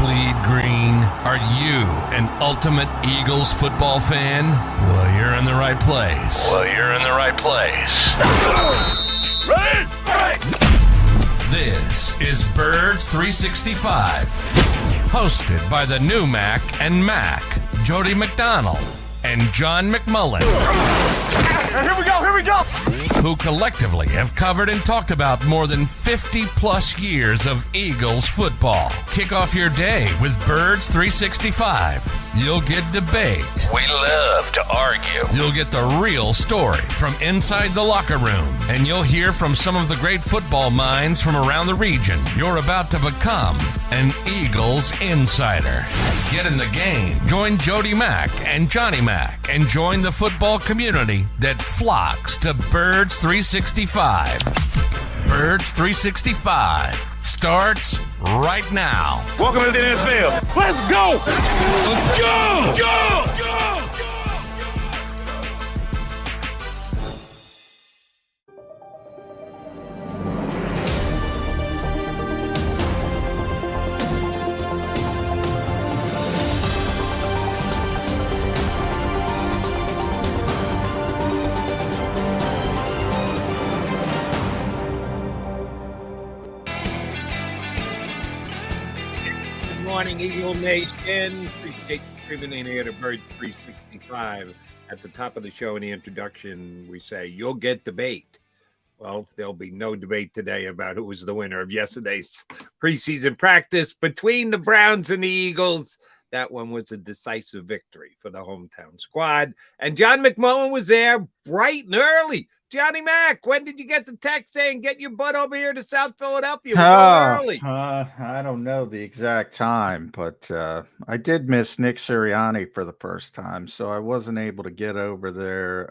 bleed green? Are you an ultimate Eagles football fan? Well, you're in the right place. Ready? This is Birds 365, hosted by the new Mac and Mac, Jody McDonald and John McMullen. Here we go! Who collectively have covered and talked about more than 50 plus years of Eagles football. Kick off your day with Birds 365. You'll get debate. We love to argue. You'll get the real story from inside the locker room. And you'll hear from some of the great football minds from around the region. You're about to become an Eagles insider. Get in the game. Join Jody Mack and Johnny Mack and join the football community that flocks to Birds 365. Birds 365 starts right now. Welcome to the NFL. Let's go! Let's go! Go! Morning, Eagle Nation. Appreciate you tuning in here to Bird 365. At the top of the show in the introduction, we say you'll get debate. Well, there'll be no debate today about who was the winner of yesterday's preseason practice between the Browns and the Eagles. That one was a decisive victory for the hometown squad. And John McMullen was there bright and early. Johnny Mac, when did you get the text saying get your butt over here to South Philadelphia? Early. I don't know the exact time, but I did miss Nick Sirianni for the first time, so I wasn't able to get over there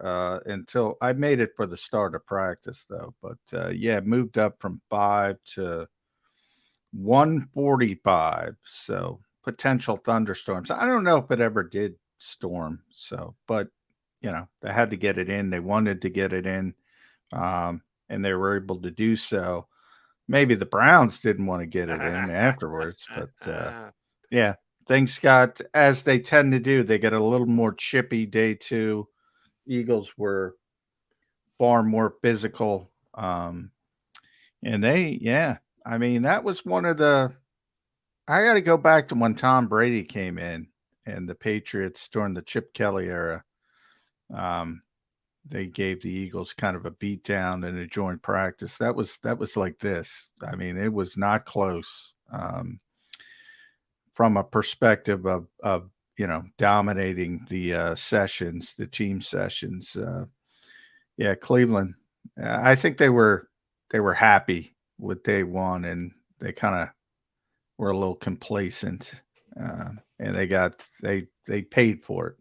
until I made it for the start of practice, though. But yeah, moved up from 5 to 1:45, so potential thunderstorms. I don't know if it ever did storm, so but. You know, they had to get it in. They wanted to get it in, and they were able to do so. Maybe the Browns didn't want to get it in afterwards, but yeah, things got, as they tend to do, they get a little more chippy day two. Eagles were far more physical. And I mean, that was one of the, I got to go back to when Tom Brady came in and the Patriots during the Chip Kelly era. They gave the Eagles kind of a beat down in a joint practice. That was like this. I mean, it was not close. From a perspective of dominating the sessions, the team sessions. Yeah, Cleveland. I think they were happy with day one, and they kind of were a little complacent, and they paid for it.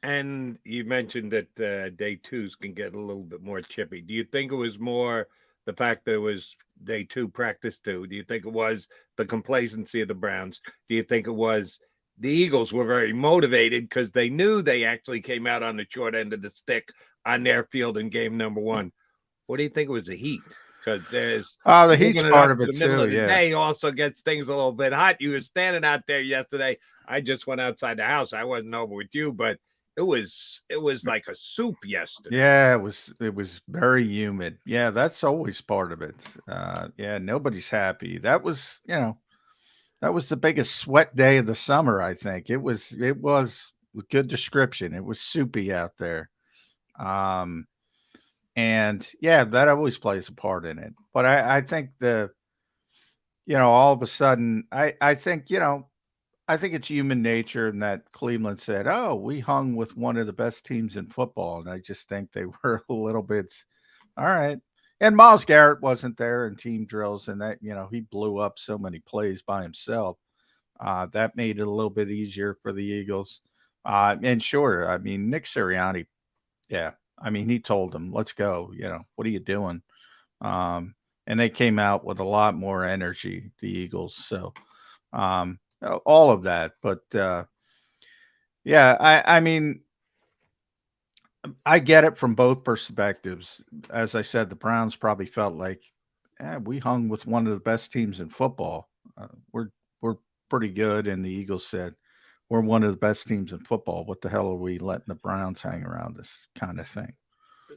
And you mentioned that day twos can get a little bit more chippy. Do you think it was more the fact that it was day two, practice two? Do you think it was the complacency of the Browns? Do you think it was the Eagles were very motivated because they knew they actually came out on the short end of the stick on their field in game number one? What do you think it was the heat? Because there's the heat's part of it the middle too. Of the day also gets things a little bit hot. You were standing out there yesterday. I just went outside the house. I wasn't over with you, but it was like a soup yesterday. Yeah, it was very humid. Yeah, that's always part of it. Yeah, nobody's happy. That was the biggest sweat day of the summer, I think. It was with good description. It was soupy out there. And yeah, that always plays a part in it. But I think all of a sudden, I think it's human nature, and that Cleveland said, "Oh, we hung with one of the best teams in football," and I just think they were a little bit, all right. And Myles Garrett wasn't there in team drills, and that he blew up so many plays by himself. That made it a little bit easier for the Eagles. And sure, I mean Nick Sirianni, yeah, I mean he told them, "Let's go." What are you doing? And they came out with a lot more energy, the Eagles. So. All of that, but yeah, I mean, I get it from both perspectives. As I said, the Browns probably felt like, we hung with one of the best teams in football. We're pretty good. And the Eagles said, we're one of the best teams in football. What the hell are we letting the Browns hang around us, kind of thing?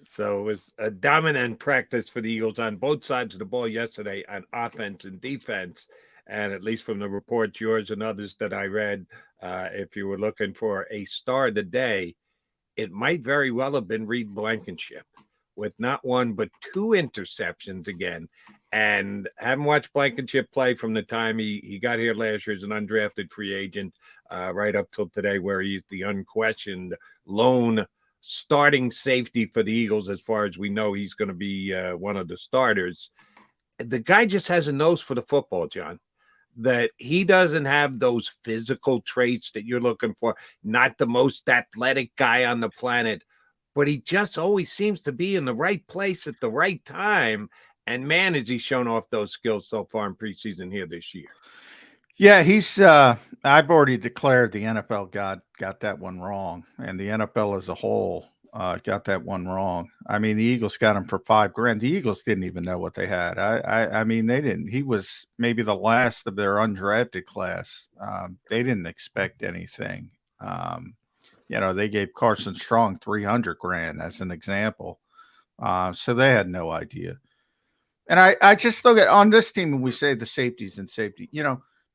So it was a dominant practice for the Eagles on both sides of the ball yesterday on offense and defense. And at least from the reports, yours and others that I read, if you were looking for a star of the day, it might very well have been Reed Blankenship with not one but 2 interceptions again. And haven't watched Blankenship play from the time he got here last year as an undrafted free agent right up till today, where he's the unquestioned lone starting safety for the Eagles. As far as we know, he's going to be one of the starters. The guy just has a nose for the football, John, that he doesn't have those physical traits that you're looking for, not the most athletic guy on the planet, but he just always seems to be in the right place at the right time. And man, has he shown off those skills so far in preseason here this year. Yeah, he's I've already declared the NFL got that one wrong, and the NFL as a whole got that one wrong. I mean, the Eagles got him for $5,000. The Eagles didn't even know what they had. I mean, they didn't. He was maybe the last of their undrafted class. They didn't expect anything. They gave Carson Strong $300,000 as an example. So they had no idea. And I just look at on this team when we say the safeties and safety,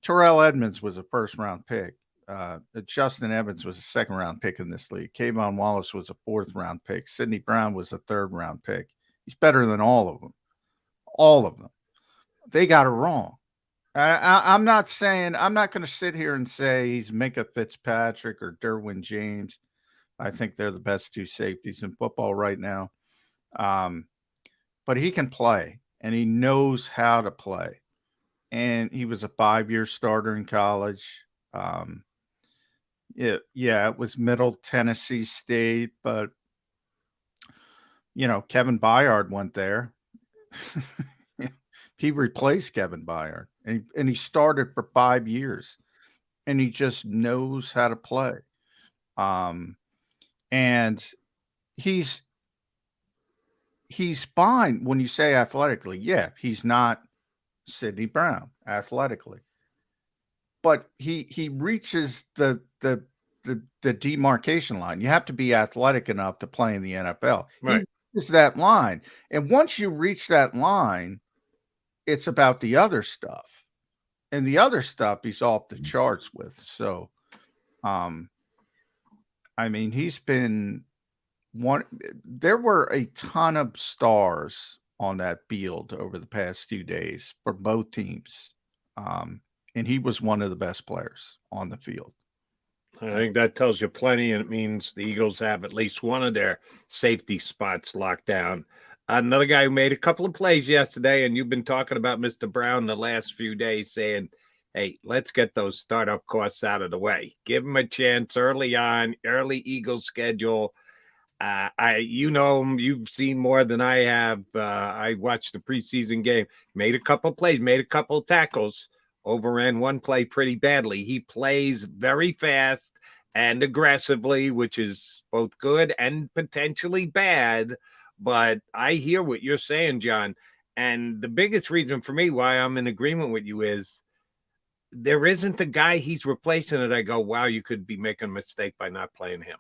Terrell Edmonds was a first-round pick. Justin Evans was a second-round pick in this league. Kayvon Wallace was a fourth-round pick. Sidney Brown was a third-round pick. He's better than all of them. All of them. They got it wrong. I'm not going to sit here and say he's Minka Fitzpatrick or Derwin James. I think they're the best 2 safeties in football right now. But he can play, and he knows how to play. And he was a 5-year starter in college. It was Middle Tennessee State, but Kevin Byard went there. He replaced Kevin Byard, and he started for 5 years, and he just knows how to play. And he's fine when you say athletically. Yeah, he's not Sidney Brown athletically, but he reaches the demarcation line. You have to be athletic enough to play in the NFL. Right. He reaches that line, and once you reach that line, it's about the other stuff, and the other stuff he's off the charts with. So, I mean, he's been one. There were a ton of stars on that field over the past 2 days for both teams. And he was one of the best players on the field. I think that tells you plenty, and it means the Eagles have at least one of their safety spots locked down. Another guy who made a couple of plays yesterday, and you've been talking about Mr. Brown the last few days, saying, hey, let's get those startup costs out of the way. Give him a chance early on, early Eagles schedule. You've seen more than I have. I watched the preseason game, made a couple plays, made a couple tackles, overran one play pretty badly. He plays very fast and aggressively, which is both good and potentially bad. But I hear what you're saying, John. And the biggest reason for me why I'm in agreement with you is there isn't a guy he's replacing that I go, wow, you could be making a mistake by not playing him.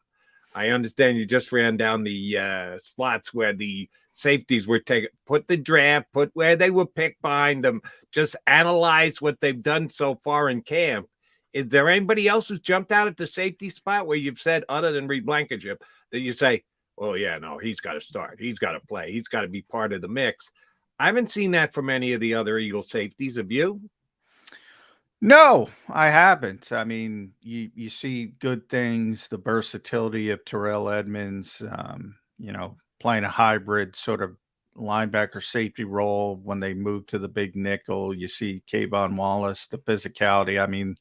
I understand you just ran down the slots where the safeties were taken, put the draft, put where they were picked behind them, just analyze what they've done so far in camp. Is there anybody else who's jumped out at the safety spot where you've said, other than Reed Blankenship, that you say, oh, yeah, no, he's got to start. He's got to play. He's got to be part of the mix. I haven't seen that from any of the other Eagle safeties. Have you? No, I haven't. I mean, you see good things, the versatility of Terrell Edmonds, playing a hybrid sort of linebacker safety role when they move to the big nickel. You see Kayvon Wallace, the physicality. I mean,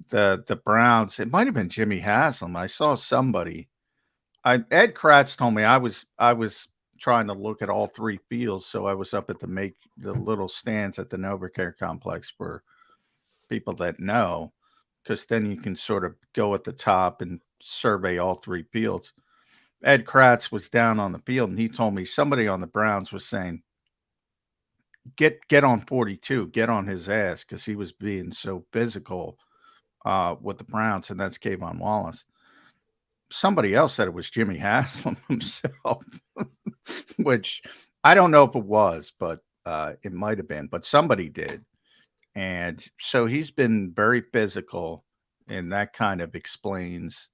the Browns, it might have been Jimmy Haslam. I saw somebody. Ed Krause told me I was trying to look at all 3 fields, so I was up at the little stands at the NovaCare complex for people that know, because then you can sort of go at the top and survey all 3 fields. Ed Krause was down on the field, and he told me somebody on the Browns was saying, get on 42, get on his ass because he was being so physical with the Browns, and that's Kayvon Wallace. Somebody else said it was Jimmy Haslam himself, which I don't know if it was, but it might have been, but somebody did. And so he's been very physical, and that kind of explains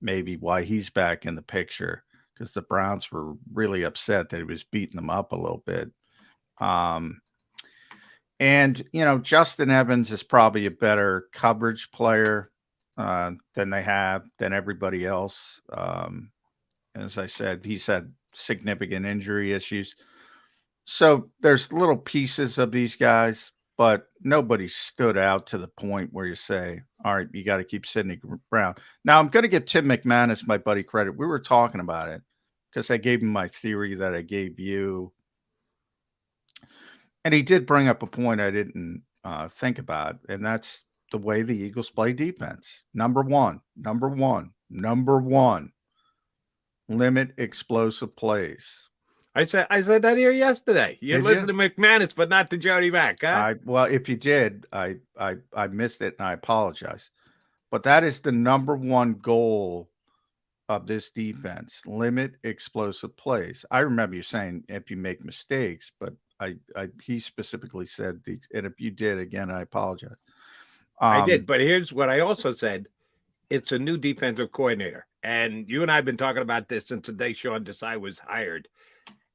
maybe why he's back in the picture, because the Browns were really upset that he was beating them up a little bit. And, Justin Evans is probably a better coverage player than everybody else. As I said, he's had significant injury issues. So there's little pieces of these guys, but nobody stood out to the point where you say, all right, you got to keep Sidney Brown. Now, I'm going to give Tim McManus, my buddy, credit. We were talking about it because I gave him my theory that I gave you. And he did bring up a point I didn't think about, and that's the way the Eagles play defense. Number one, limit explosive plays. I said that here yesterday. You listened to McManus, but not to Jody Mack, huh? Well, if you did, I missed it, and I apologize. But that is the number one goal of this defense: limit explosive plays. I remember you saying if you make mistakes, but he specifically said and if you did, again, I apologize. I did, but here's what I also said: it's a new defensive coordinator, and you and I have been talking about this since the day Sean Desai was hired.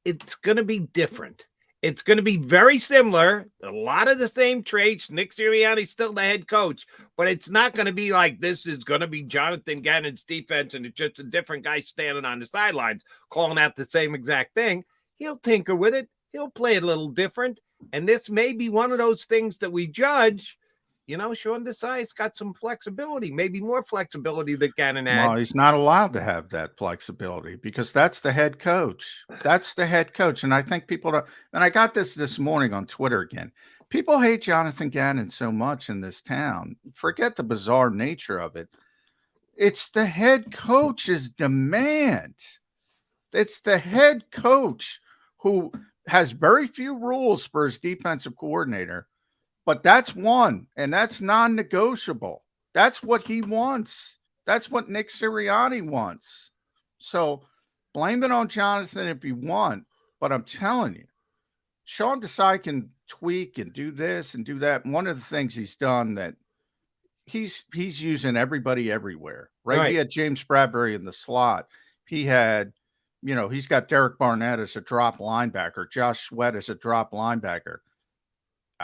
It's going to be different. It's going to be very similar. A lot of the same traits. Nick Sirianni's still the head coach, but it's not going to be like this is going to be Jonathan Gannon's defense and it's just a different guy standing on the sidelines calling out the same exact thing. He'll tinker with it. He'll play it a little different. And this may be one of those things that we judge. Sean Desai's got some flexibility, maybe more flexibility than Gannon had. Well, he's not allowed to have that flexibility because that's the head coach. That's the head coach. And I think people don't. And I got this morning on Twitter again. People hate Jonathan Gannon so much in this town. Forget the bizarre nature of it. It's the head coach's demand. It's the head coach who has very few rules for his defensive coordinator. But that's one, and that's non-negotiable. That's what he wants. That's what Nick Sirianni wants. So blame it on Jonathan if you want, but I'm telling you, Sean Desai can tweak and do this and do that. And one of the things he's done that he's using everybody everywhere, right? He had James Bradbury in the slot. He had, he's got Derek Barnett as a drop linebacker, Josh Sweat as a drop linebacker.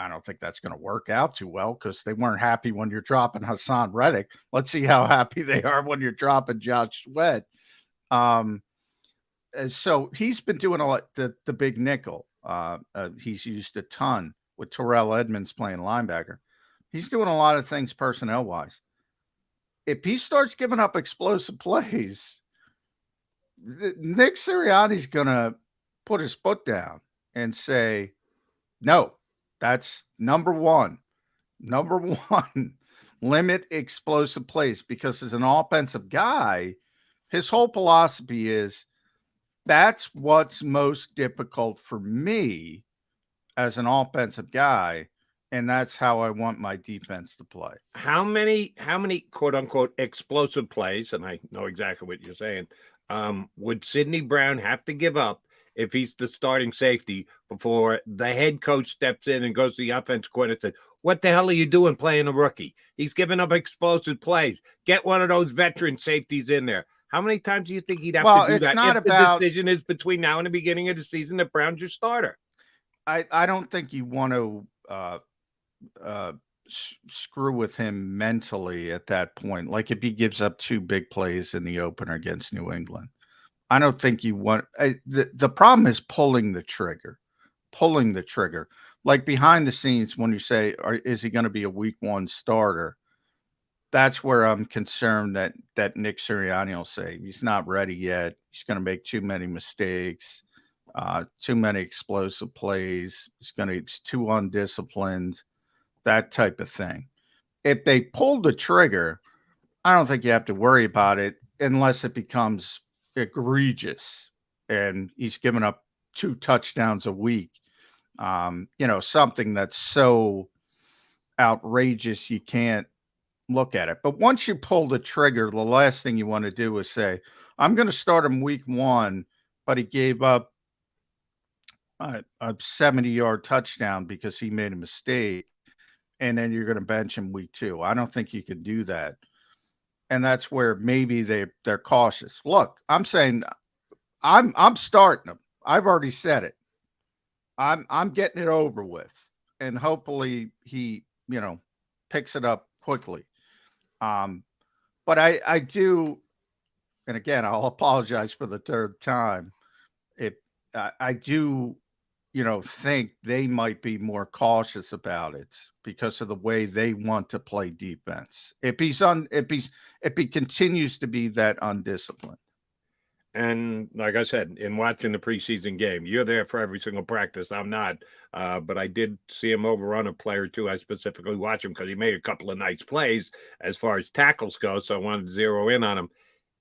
I don't think that's going to work out too well because they weren't happy when you're dropping Hassan Reddick. Let's see how happy they are when you're dropping Josh Sweat. So he's been doing a lot. The big nickel. He's used a ton with Terrell Edmonds playing linebacker. He's doing a lot of things personnel wise. If he starts giving up explosive plays, Nick Sirianni's going to put his foot down and say, no. That's number one. Limit explosive plays, because as an offensive guy, his whole philosophy is that's what's most difficult for me as an offensive guy, and that's how I want my defense to play. How many quote unquote explosive plays, and I know exactly what you're saying, would Sidney Brown have to give up if he's the starting safety before the head coach steps in and goes to the offensive coordinator and says, what the hell are you doing playing a rookie? He's giving up explosive plays. Get one of those veteran safeties in there. How many times do you think he'd have to do that? Not if about, the decision is between now and the beginning of the season that Brown's your starter. I don't think you want to screw with him mentally at that point. Like if he gives up two big plays in the opener against New England. I don't think you want the problem is pulling the trigger. Like behind the scenes, when you say, is he going to be a week one starter? That's where I'm concerned that Nick Sirianni will say he's not ready yet. He's going to make too many mistakes, too many explosive plays. He's too undisciplined, that type of thing. If they pull the trigger, I don't think you have to worry about it unless it becomes egregious and he's given up 2 touchdowns a week Something that's so outrageous you can't look at it. But once you pull the trigger, the last thing you want to do is say, I'm going to start him week 1, but he gave up a 70-yard touchdown because he made a mistake, and then you're going to bench him week 2. I don't think you can do that. And that's where maybe they're cautious. Look, I'm saying I'm starting him. I've already said it. I'm getting it over with, and hopefully he, picks it up quickly. But I do, and again, I'll apologize for the third time. I do, think they might be more cautious about it because of the way they want to play defense. If he continues to be that undisciplined. And like I said, in watching the preseason game, you're there for every single practice. I'm not, but I did see him overrun a player or two. I specifically watched him because he made a couple of nice plays as far as tackles go, so I wanted to zero in on him.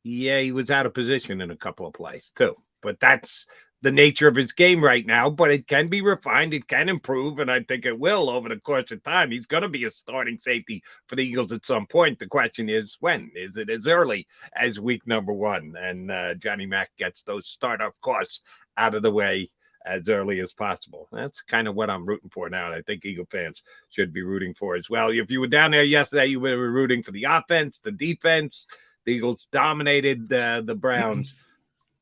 Yeah, he was out of position in a couple of plays too, but that's the nature of his game right now. But it can be refined, it can improve, and I think it will over the course of time. He's going to be a starting safety for the Eagles at some point. The question is, when? Is it as early as week number 1? And Johnny Mack gets those startup costs out of the way as early as possible. That's kind of what I'm rooting for now, and I think Eagle fans should be rooting for as well. If you were down there yesterday, you were rooting for the offense, the defense. The Eagles dominated the Browns.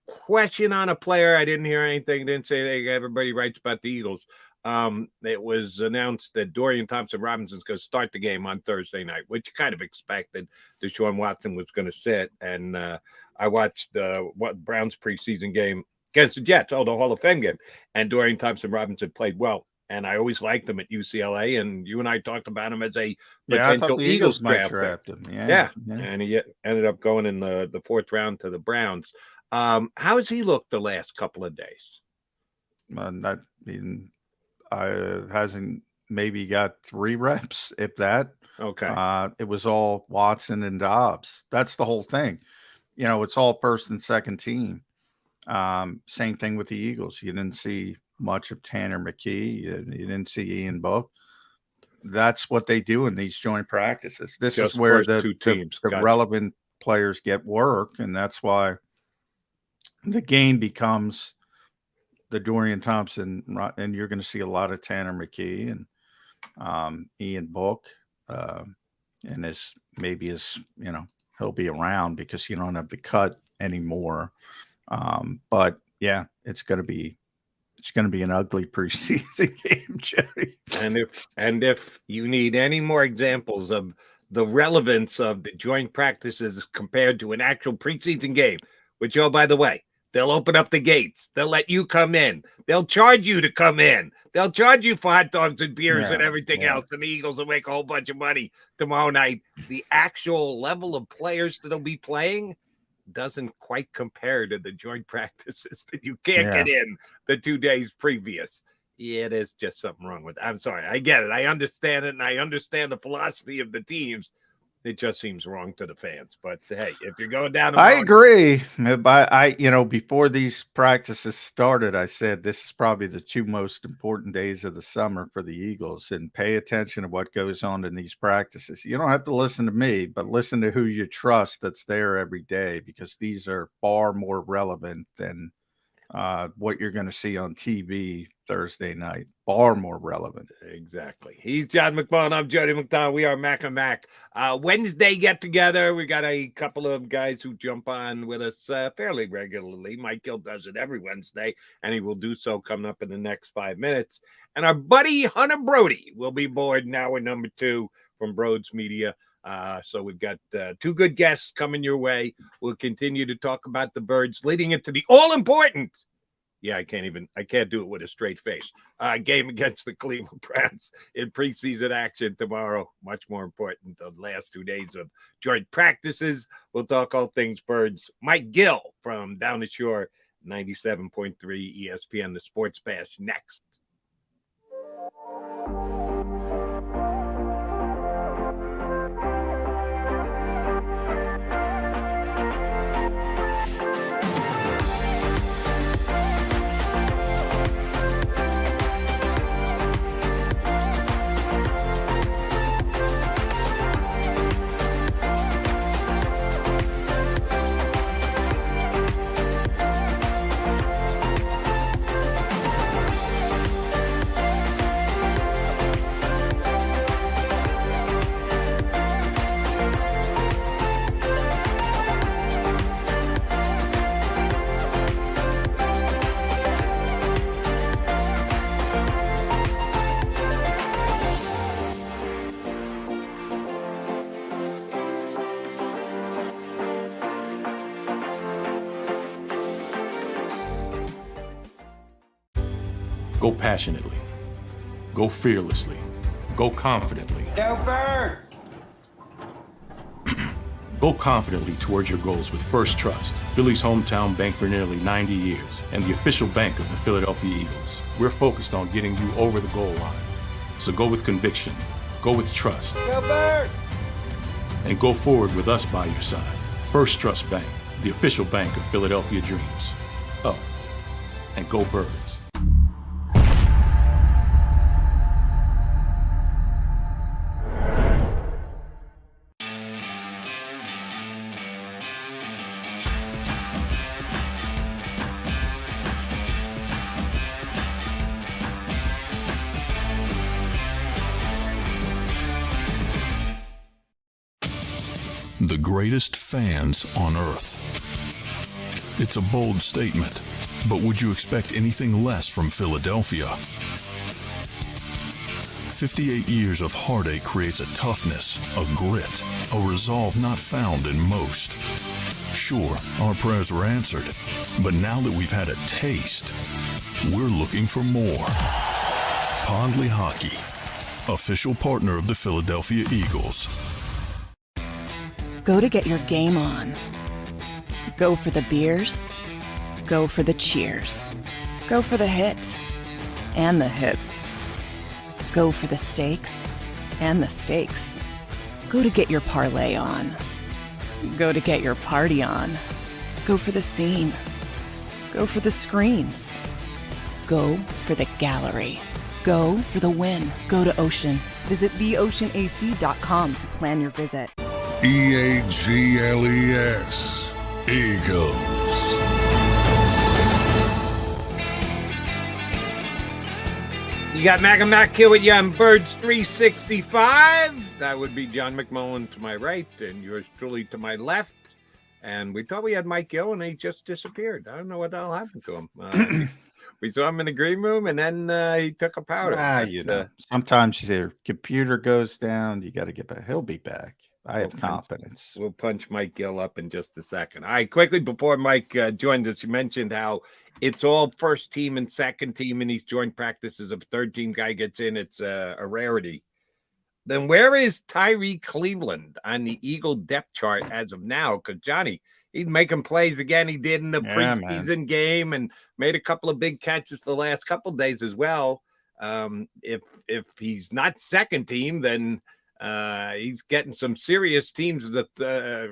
Question on a player. I didn't hear anything. Didn't say anything. Everybody writes about the Eagles. It was announced that Dorian Thompson-Robinson's going to start the game on Thursday night, which you kind of expected. Deshaun Watson was going to sit. And I watched Browns preseason game against the Jets, the Hall of Fame game. And Dorian Thompson-Robinson played well. And I always liked him at UCLA. And you and I talked about him as a potential Eagles draft him. Yeah. And he ended up going in the 4th round to the Browns. How has he looked the last couple of days? Hasn't maybe got 3 reps, if that. Okay. It was all Watson and Dobbs. That's the whole thing. It's all first and second team. Same thing with the Eagles. You didn't see much of Tanner McKee. You didn't see Ian Book. That's what they do in these joint practices. This is where the relevant players get work, and that's why the game becomes the Dorian Thompson, and you're going to see a lot of Tanner McKee and Ian Book, and he'll be around because you don't have the cut anymore. But yeah, it's going to be an ugly preseason game, Jerry. And if you need any more examples of the relevance of the joint practices compared to an actual preseason game, which, by the way, they'll open up the gates. They'll let you come in. They'll charge you to come in. They'll charge you for hot dogs and beers and everything else. And the Eagles will make a whole bunch of money tomorrow night. The actual level of players that'll be playing doesn't quite compare to the joint practices that you can't get in the 2 days previous. Yeah, there's just something wrong with it. I'm sorry. I get it. I understand it. And I understand the philosophy of the teams. It just seems wrong to the fans. But hey, if you're going down, I agree. Before these practices started, I said this is probably the 2 most important days of the summer for the Eagles, and pay attention to what goes on in these practices. You don't have to listen to me, but listen to who you trust that's there every day, because these are far more relevant than what you're going to see on TV Thursday night. Far more relevant. Exactly. He's John McMullen. I'm Jody McDonald. We are Mac and Mac. Wednesday get together. We got a couple of guys who jump on with us fairly regularly. Mike Gill does it every Wednesday, and he will do so coming up in the next 5 minutes. And our buddy Hunter Brody will be aboard now with number 2 from Broads Media. So we've got 2 good guests coming your way. We'll continue to talk about the Birds leading into the all-important, I can't do it with a straight face, game against the Cleveland Browns in preseason action tomorrow. Much more important than the last 2 days of joint practices. We'll talk all things Birds. Mike Gill from Down the Shore, 97.3 ESPN, the Sports Bash, next. Go passionately. Go fearlessly. Go confidently. Go Birds! Go confidently towards your goals with First Trust, Philly's hometown bank for nearly 90 years, and the official bank of the Philadelphia Eagles. We're focused on getting you over the goal line. So go with conviction, go with trust, Go Birds! and go forward with us by your side. First Trust Bank, the official bank of Philadelphia dreams. Oh, and go Birds. The greatest fans on earth. It's a bold statement, but would you expect anything less from Philadelphia? 58 years of heartache creates a toughness, a grit, a resolve not found in most. Sure, our prayers were answered, but now that we've had a taste, we're looking for more. Pondley Hockey, official partner of the Philadelphia Eagles. Go to get your game on. Go for the beers. Go for the cheers. Go for the hit and the hits. Go for the stakes and the stakes. Go to get your parlay on. Go to get your party on. Go for the scene. Go for the screens. Go for the gallery. Go for the win. Go to Ocean. Visit theoceanac.com to plan your visit. EAGLES, Eagles. You got Mac and Mac here with you on Birds 365. That would be John McMullen to my right and yours truly to my left. And we thought we had Mike Gill, and he just disappeared. I don't know what the hell happened to him. We saw him in the green room, and then he took a powder. Sometimes your computer goes down. You got to get back. He'll be back. I have confidence. We'll punch Mike Gill up in just a second. All right, quickly before Mike joined us, you mentioned how it's all first team and second team in these joint practices. If a third team guy gets in, it's a rarity. Then where is Tyree Cleveland on the Eagle depth chart as of now? Because Johnny, he's making plays again. He did in the preseason game and made a couple of big catches the last couple of days as well. If he's not second team, then he's getting some serious teams as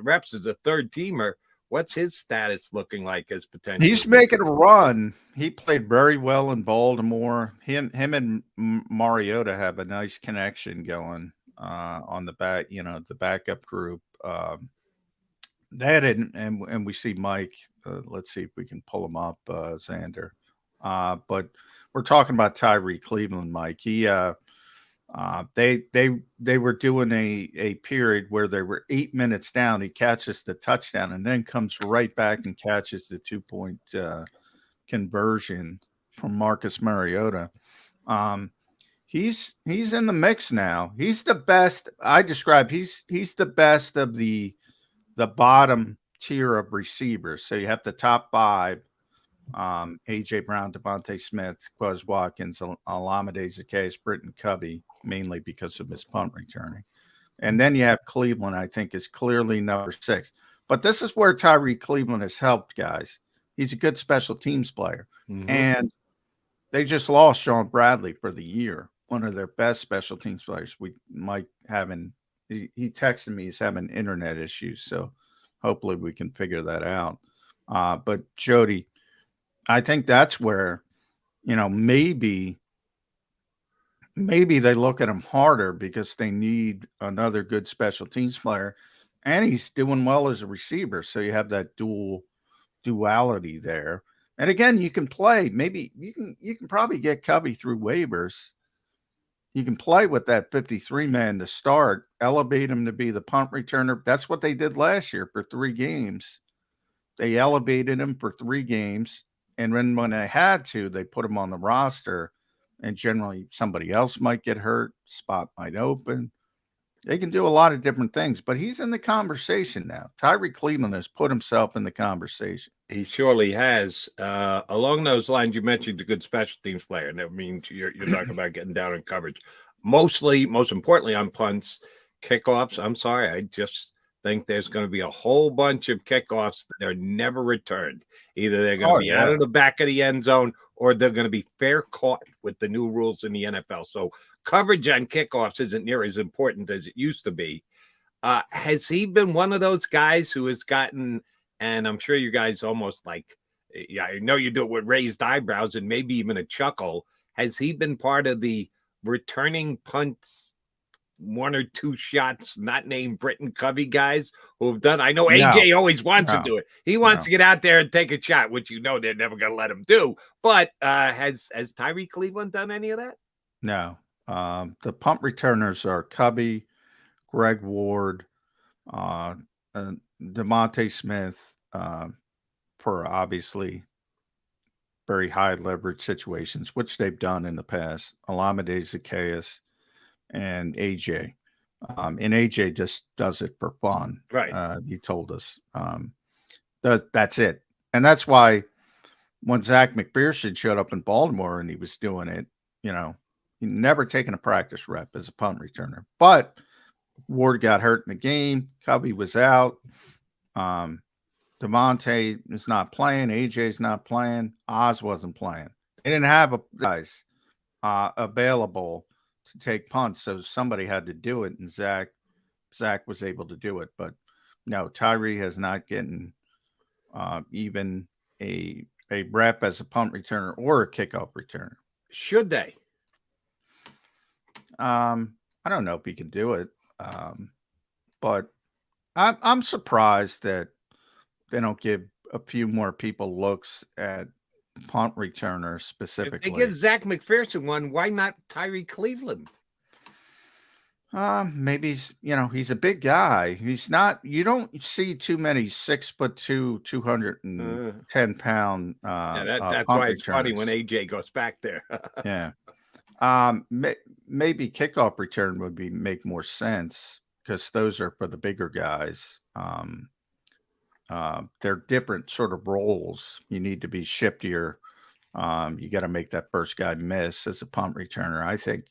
reps as a third teamer. What's his status looking like as potential? He's making a run. He played very well in Baltimore. Him and Mariota have a nice connection going on the back, the backup group. That and we see Mike. Let's see if we can pull him up, Zander. But we're talking about Tyree Cleveland, Mike. He they were doing a period where they were 8 minutes down. He catches the touchdown and then comes right back and catches the 2-point conversion from Marcus Mariota. He's in the mix now. He's the best. I describe he's the best of the bottom tier of receivers. So you have the top five. A.J. Brown, Devontae Smith, Quez Watkins, Alameda Zacchaeus, Britton Covey, mainly because of his punt returning. And then you have Cleveland, I think, is clearly number 6. But this is where Tyree Cleveland has helped, guys. He's a good special teams player. Mm-hmm. And they just lost Sean Bradley for the year, one of their best special teams players. He texted me he's having internet issues, so hopefully we can figure that out. But Jody, I think that's where, maybe they look at him harder because they need another good special teams player, and he's doing well as a receiver. So you have that duality there. And again, you can play. Maybe you can probably get Covey through waivers. You can play with that 53 man to start, elevate him to be the punt returner. That's what they did last year for 3 games. They elevated him for 3 games. And then when they had to, they put him on the roster, and generally somebody else might get hurt, spot might open. They can do a lot of different things, but he's in the conversation now. Tyree Cleveland has put himself in the conversation. He surely has. Along those lines, you mentioned a good special teams player, and that means you're talking about getting down in coverage. Most importantly, on punts, kickoffs. I'm sorry, I just think there's going to be a whole bunch of kickoffs that are never returned. Either they're going to be out of the back of the end zone, or they're going to be fair caught with the new rules in the NFL. So coverage on kickoffs isn't near as important as it used to be. Has he been one of those guys who has gotten, and I'm sure you guys almost like, yeah, I know you do it with raised eyebrows and maybe even a chuckle. Has he been part of the returning punts, one or two shots, not named Britton Covey guys who have done? I know AJ always wants to do it. He wants to get out there and take a shot, which they're never going to let him do. But has Tyree Cleveland done any of that? No. The punt returners are Covey, Greg Ward, DeMonte Smith, for obviously very high leverage situations, which they've done in the past. Olamide Zacchaeus and AJ. And AJ just does it for fun. Right. He told us. That's it. And that's why when Zach McPherson showed up in Baltimore and he was doing it, he never taken a practice rep as a punt returner. But Ward got hurt in the game. Covey was out. DeMonte is not playing. AJ's not playing. Oz wasn't playing. They didn't have guys available to take punts, so somebody had to do it, and Zach was able to do it. But no, Tyree has not gotten even a rep as a punt returner or a kickoff returner. Should they? I don't know if he can do it, but I'm surprised that they don't give a few more people looks at punt returner specifically. If they give Zach McPherson one, why not Tyree Cleveland? Maybe he's a big guy. He's not. You don't see too many 6'2", 210-pound. That's why it's funny when AJ goes back there. Yeah. Maybe kickoff return would make more sense because those are for the bigger guys. They're different sort of roles. You need to be shiftier. You got to make that first guy miss as a punt returner. I think,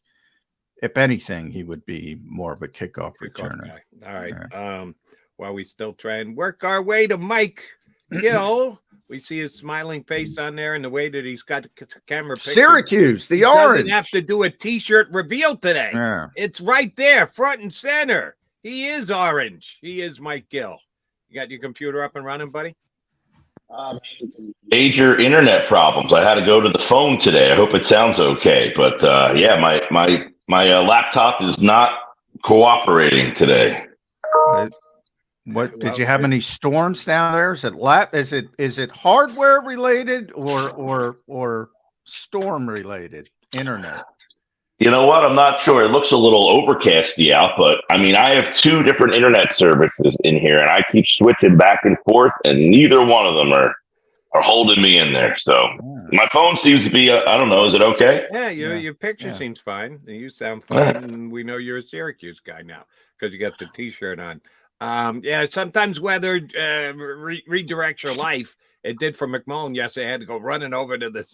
if anything, he would be more of a kickoff returner. Guy. All right. Yeah. While we still try and work our way to Mike Gill, we see his smiling face on there and the way that he's got the camera picture. Syracuse, the orange. Doesn't have to do a T-shirt reveal today. Yeah. It's right there, front and center. He is orange. He is Mike Gill. You got your computer up and running, buddy? Major internet problems. I had to go to the phone today. I hope it sounds okay. But yeah, my laptop is not cooperating today. What did you have any storms down there? Is it hardware related or storm related internet? You know what? I'm not sure. It looks a little overcasty out, but I mean, I have two different internet services in here, and I keep switching back and forth, and neither one of them are holding me in there. So my phone seems to be, I don't know, is it okay? Yeah, your picture seems fine. You sound fine, and we know you're a Syracuse guy now because you got the T-shirt on. Yeah, sometimes weather redirects your life. It did for McMullen yesterday. I had to go running over to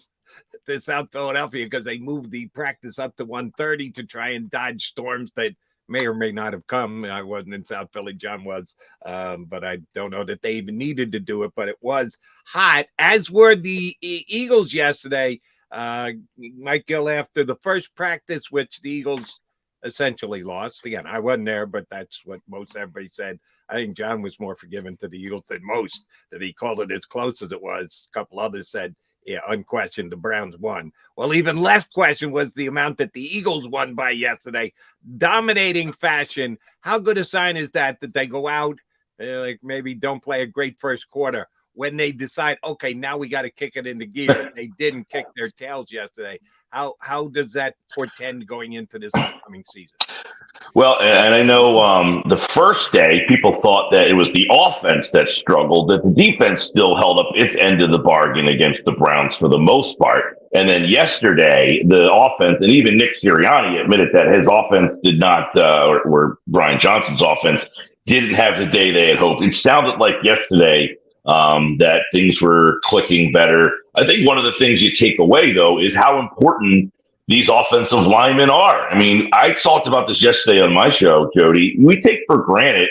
South Philadelphia because they moved the practice up to 1:30 to try and dodge storms that may or may not have come. I wasn't in South Philly. John was, but I don't know that they even needed to do it, but it was hot, as were the Eagles yesterday. Mike Gill, after the first practice, which the Eagles essentially lost. Again, I wasn't there, but that's what most everybody said. I think John was more forgiving to the Eagles than most, that he called it as close as it was. A couple others said, yeah, unquestioned, the Browns won. Well, even less question was the amount that the Eagles won by yesterday. Dominating fashion. How good a sign is that they go out, like maybe don't play a great first quarter, when they decide, okay, now we got to kick it into gear. They didn't kick their tails yesterday. How does that portend going into this upcoming season? Well, and I know the first day people thought that it was the offense that struggled, that the defense still held up its end of the bargain against the Browns for the most part. And then yesterday, the offense, and even Nick Sirianni admitted that his offense did not, or Brian Johnson's offense didn't have the day they had hoped. It sounded like yesterday that things were clicking better. I think one of the things you take away, though, is how important these offensive linemen are. I mean, I talked about this yesterday on my show, Jody. We take for granted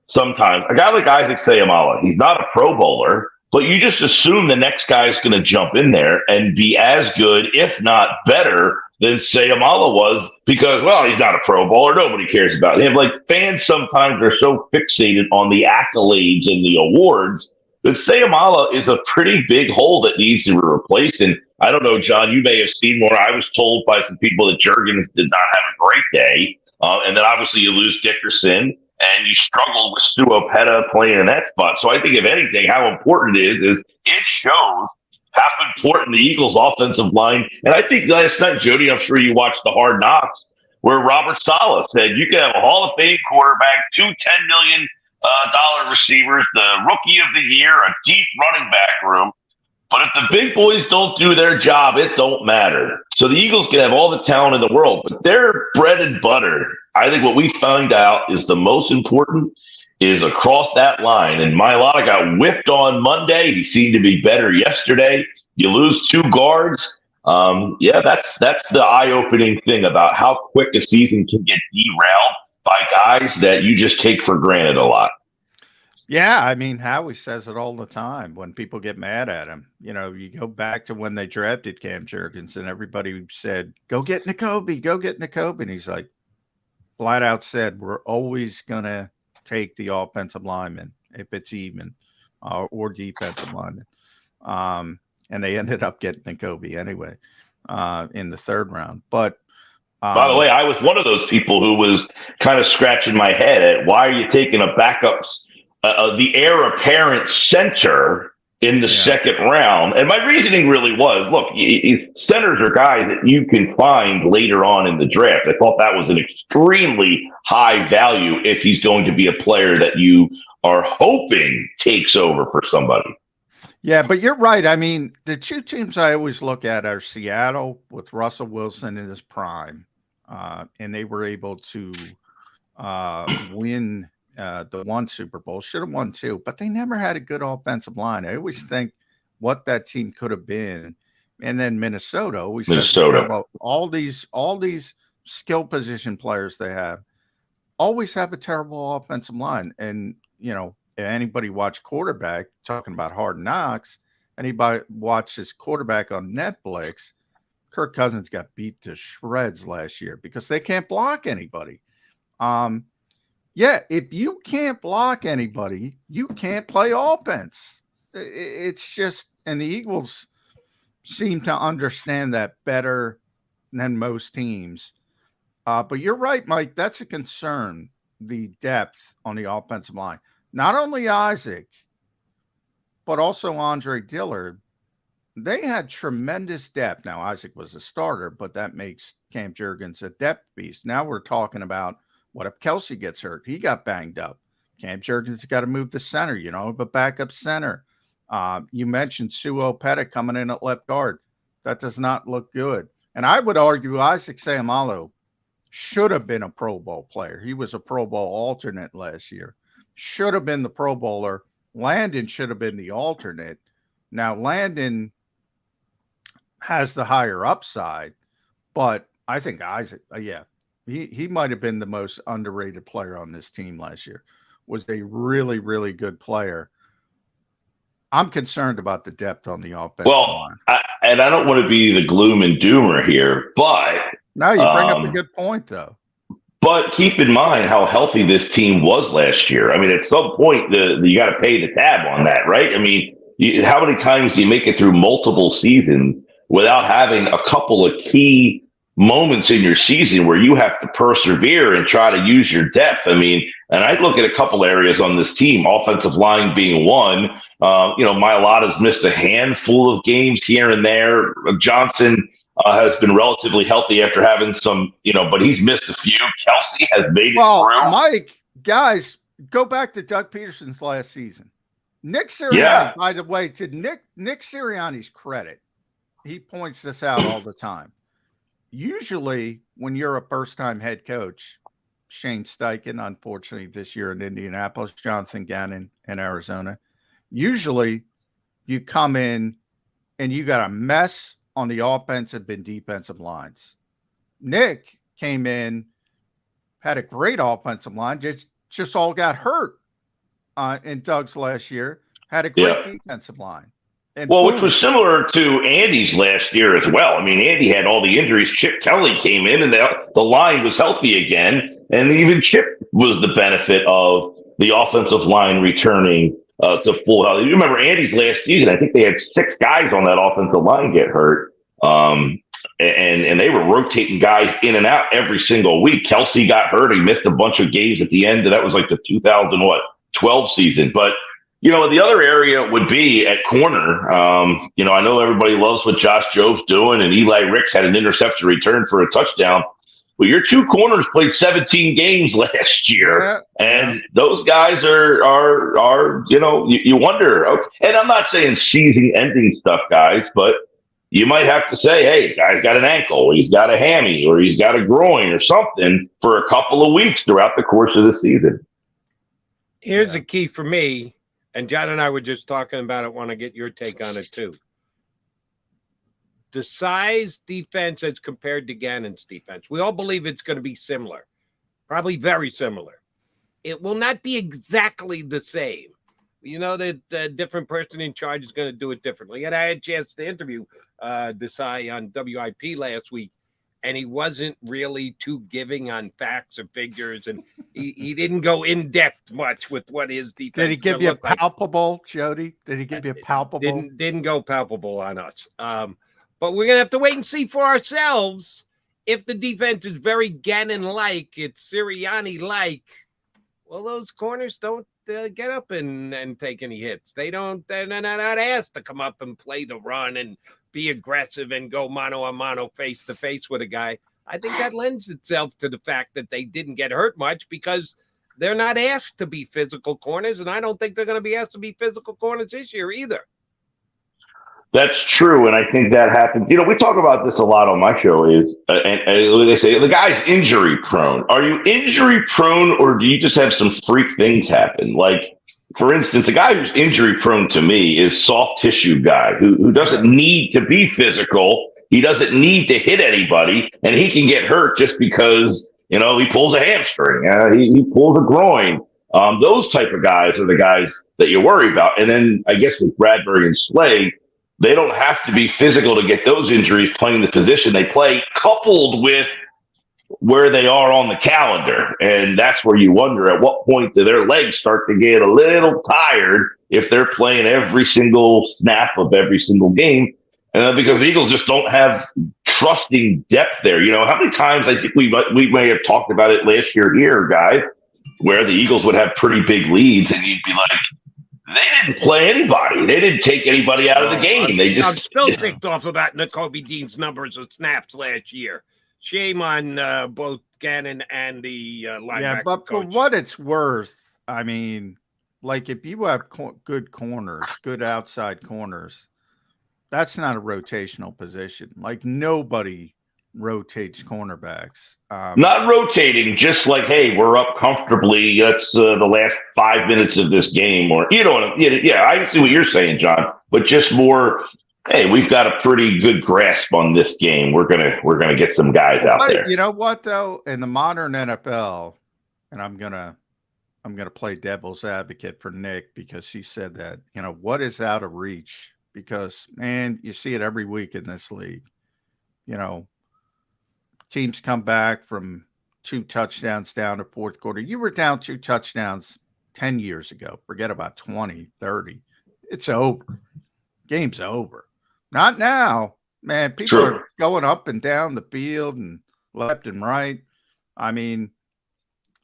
sometimes a guy like Isaac Seumalo. He's not a Pro Bowler, but you just assume the next guy is going to jump in there and be as good, if not better, than Seumalo was because, well, he's not a Pro Bowler. Nobody cares about him. Like, fans sometimes are so fixated on the accolades and the awards that Seumalo is a pretty big hole that needs to be replaced. And I don't know, John, you may have seen more. I was told by some people that Juergens did not have a great day. And then obviously you lose Dickerson and you struggle with Stuopeta playing in that spot. So I think if anything, how important it is it shows how important the Eagles offensive line. And I think last night, Jody, I'm sure you watched the Hard Knocks where Robert Saleh said you can have a Hall of Fame quarterback, $2 $10 million receivers, the rookie of the year, a deep running back room. But if the big boys don't do their job, it don't matter. So the Eagles can have all the talent in the world, but their bread and butter, I think what we found out is the most important is across that line. And Mailata got whipped on Monday. He seemed to be better yesterday. You lose two guards. That's the eye-opening thing about how quick a season can get derailed by guys that you just take for granted a lot. Yeah, I mean, Howie says it all the time when people get mad at him. You know, you go back to when they drafted Cam Juergens and everybody said, go get Nakobe, go get Nakobe. And he's like, flat out said, we're always going to take the offensive lineman if it's even, or defensive lineman. And they ended up getting Nakobe anyway in the third round. But by the way, I was one of those people who was kind of scratching my head at why are you taking a backups, the heir apparent center in the second round. And my reasoning really was, look, centers are guys that you can find later on in the draft. I thought that was an extremely high value if he's going to be a player that you are hoping takes over for somebody. Yeah, but you're right. I mean, the two teams I always look at are Seattle with Russell Wilson in his prime, and they were able to win the one Super Bowl. Should have won two, but they never had a good offensive line. I always think what that team could have been. And then Minnesota always about all these skill position players they have always have a terrible offensive line. And, you know, anybody watch quarterback, talking about Hard Knocks, anybody watch this quarterback on Netflix, Kirk Cousins got beat to shreds last year because they can't block anybody. If you can't block anybody, you can't play offense. It's just, and the Eagles seem to understand that better than most teams. But you're right, Mike, that's a concern, the depth on the offensive line. Not only Isaac, but also Andre Dillard. They had tremendous depth. Now, Isaac was a starter, but that makes Cam Juergens a depth beast. Now we're talking about what if Kelsey gets hurt? He got banged up. Cam Juergens got to move the center, you know, but backup center. You mentioned Stuopeta coming in at left guard. That does not look good. And I would argue Isaac Seumalo should have been a Pro Bowl player. He was a Pro Bowl alternate last year. Should have been the Pro Bowler. Landon should have been the alternate. Now, Landon has the higher upside, but I think Isaac, he might have been the most underrated player on this team last year. Was a really, really good player. I'm concerned about the depth on the offensive line. I don't want to be the gloom and doomer here, but no, you bring up a good point, though. But keep in mind how healthy this team was last year. I mean, at some point, you got to pay the tab on that, right? I mean, how many times do you make it through multiple seasons without having a couple of key moments in your season where you have to persevere and try to use your depth. I mean, and I look at a couple areas on this team, offensive line being one. Mailata's missed a handful of games here and there. Johnson has been relatively healthy after having some, but he's missed a few. Kelsey has made it through. Mike, guys, go back to Doug Pederson's last season. Nick Sirianni, by the way, to Nick Sirianni's credit, he points this out all the time. Usually when you're a first-time head coach, Shane Steichen, unfortunately this year in Indianapolis, Jonathan Gannon in Arizona, usually you come in and you got a mess on the offensive and defensive lines. Nick came in, had a great offensive line, just all got hurt in Doug's last year, had a great defensive line. And which was similar to Andy's last year as well. I mean, Andy had all the injuries. Chip Kelly came in, and the line was healthy again. And even Chip was the benefit of the offensive line returning to full health. You remember Andy's last season, I think they had 6 guys on that offensive line get hurt. And they were rotating guys in and out every single week. Kelsey got hurt. He missed a bunch of games at the end. That was like the 2012 season. But the other area would be at corner. I know everybody loves what Josh Jobe's doing, and Eli Ricks had an interception return for a touchdown. But your 2 corners played 17 games last year, and those guys are you wonder. Okay, and I'm not saying season-ending stuff, guys, but you might have to say, hey, guy's got an ankle, he's got a hammy, or he's got a groin or something for a couple of weeks throughout the course of the season. Here's the key for me. And John and I were just talking about it. Want to get your take on it too. The size defense as compared to Gannon's defense. We all believe it's going to be similar, probably very similar. It will not be exactly the same. That the different person in charge is going to do it differently. And I had a chance to interview Desai on WIP last week, and he wasn't really too giving on facts or figures, and he didn't go in depth much with what his defense. Did he give you a palpable, Jody? Did he give you a palpable? Didn't go palpable on us. But we're gonna have to wait and see for ourselves if the defense is very Gannon-like, it's Sirianni-like. Well, those corners don't get up and take any hits. They're not asked to come up and play the run and be aggressive and go mano-a-mano, face-to-face with a guy. I think that lends itself to the fact that they didn't get hurt much because they're not asked to be physical corners, and I don't think they're going to be asked to be physical corners this year either. That's true, and I think that happens. We talk about this a lot on my show is, and they say, the guy's injury-prone. Are you injury-prone, or do you just have some freak things happen? Like, for instance, a guy who's injury-prone to me is soft tissue guy who doesn't need to be physical. He doesn't need to hit anybody, and he can get hurt just because, he pulls a hamstring. He pulls a groin. Those type of guys are the guys that you worry about. And then I guess with Bradbury and Slay, they don't have to be physical to get those injuries playing the position they play, coupled with where they are on the calendar. And that's where you wonder at what point do their legs start to get a little tired if they're playing every single snap of every single game. Because the Eagles just don't have trusting depth there. How many times I think we may have talked about it last year here, guys, where the Eagles would have pretty big leads and you'd be like, they didn't play anybody. They didn't take anybody out of the game. I'm still ticked off about Nakobe Dean's numbers of snaps last year. Shame on both Gannon and the linebacker. Yeah, but for what it's worth, I mean, like if you have good corners, good outside corners, that's not a rotational position. Like nobody rotates cornerbacks. Not rotating, just like, hey, we're up comfortably. That's the last 5 minutes of this game, or I see what you're saying, John. But just more, hey, we've got a pretty good grasp on this game. We're gonna get some guys out there. You know what though? In the modern NFL, and I'm gonna play devil's advocate for Nick because he said that. What is out of reach? Because man, you see it every week in this league. Teams come back from 2 touchdowns down to fourth quarter. You were down 2 touchdowns 10 years ago. Forget about 20, 30. It's over. Game's over. Not now. Man, people are going up and down the field and left and right. I mean,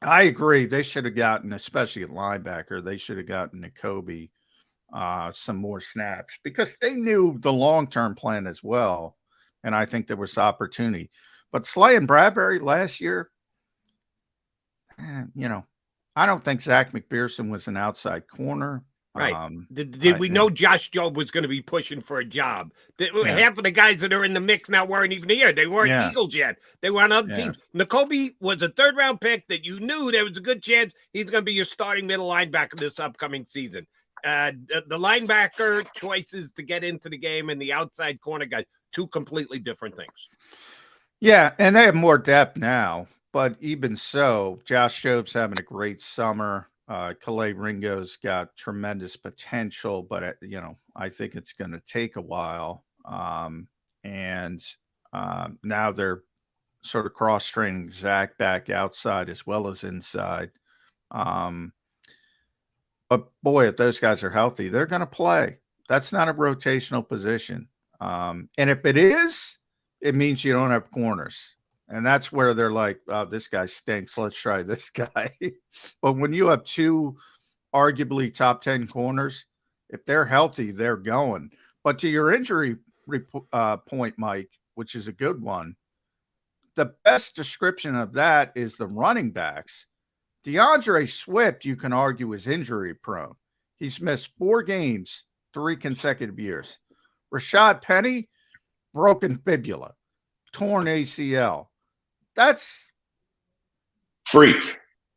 I agree. They should have gotten, especially at linebacker, they should have gotten Jakobi some more snaps because they knew the long-term plan as well. And I think there was opportunity. But Slay and Bradbury last year, I don't think Zach McPherson was an outside corner. Right. Did we know Josh Jobe was going to be pushing for a job? Half of the guys that are in the mix now weren't even here. They weren't Eagles yet. They were on other teams. Jakobi was a third-round pick that you knew there was a good chance he's going to be your starting middle linebacker this upcoming season. The linebacker choices to get into the game and the outside corner guys, two completely different things. Yeah, and they have more depth now. But even so, Josh Jobe's having a great summer. Calais Ringo's got tremendous potential, but I think it's going to take a while. And now they're sort of cross-training Zach back outside as well as inside. But boy, if those guys are healthy, they're going to play. That's not a rotational position. And if it is, it means you don't have corners. And that's where they're like, oh, this guy stinks. Let's try this guy. But when you have two arguably top 10 corners, if they're healthy, they're going. But to your injury point, Mike, which is a good one, the best description of that is the running backs. DeAndre Swift, you can argue, is injury prone. He's missed 4 games, 3 consecutive years. Rashad Penny, broken fibula, torn ACL. That's freak.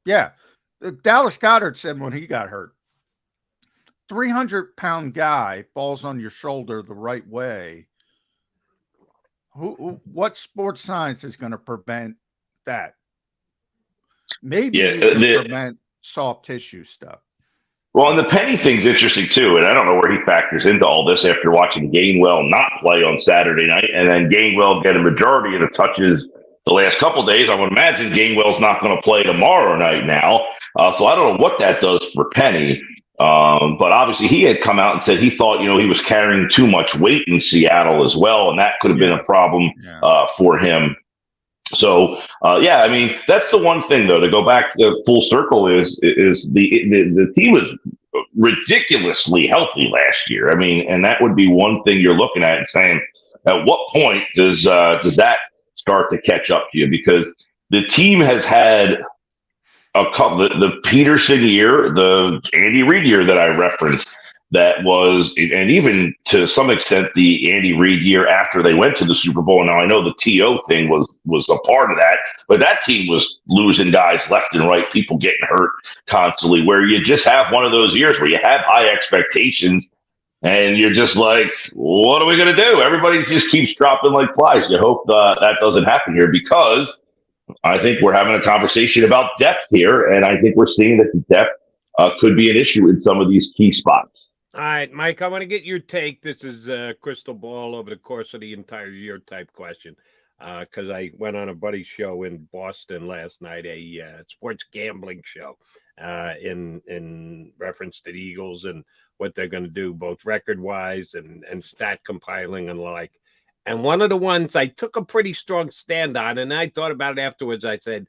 Yeah. Dallas Goedert said when he got hurt, 300-pound guy falls on your shoulder the right way. What sports science is going to prevent that? Maybe prevent soft tissue stuff. Well, and the Penny thing's interesting too, and I don't know where he factors into all this after watching Gainwell not play on Saturday night, and then Gainwell get a majority of the touches the last couple of days. I would imagine Gainwell's not going to play tomorrow night now, so I don't know what that does for Penny. But obviously he had come out and said he thought, he was carrying too much weight in Seattle as well, and that could have been a problem for him. So, I mean, that's the one thing, though, to go back full circle is the team was ridiculously healthy last year. I mean, and that would be one thing you're looking at and saying, at what point does that start to catch up to you? Because the team has had a couple, the Pederson year, the Andy Reid year that I referenced, that was, and even to some extent, the Andy Reid year after they went to the Super Bowl. Now, I know the TO thing was a part of that, but that team was losing guys left and right, people getting hurt constantly, where you just have one of those years where you have high expectations and you're just like, what are we going to do? Everybody just keeps dropping like flies. You hope that doesn't happen here, because I think we're having a conversation about depth here, and I think we're seeing that the depth could be an issue in some of these key spots. All right, Mike, I want to get your take. This is a crystal ball over the course of the entire year type question, because I went on a buddy's show in Boston last night, a sports gambling show in reference to the Eagles and what they're going to do, both record-wise and stat compiling and the like. And one of the ones I took a pretty strong stand on, and I thought about it afterwards. I said,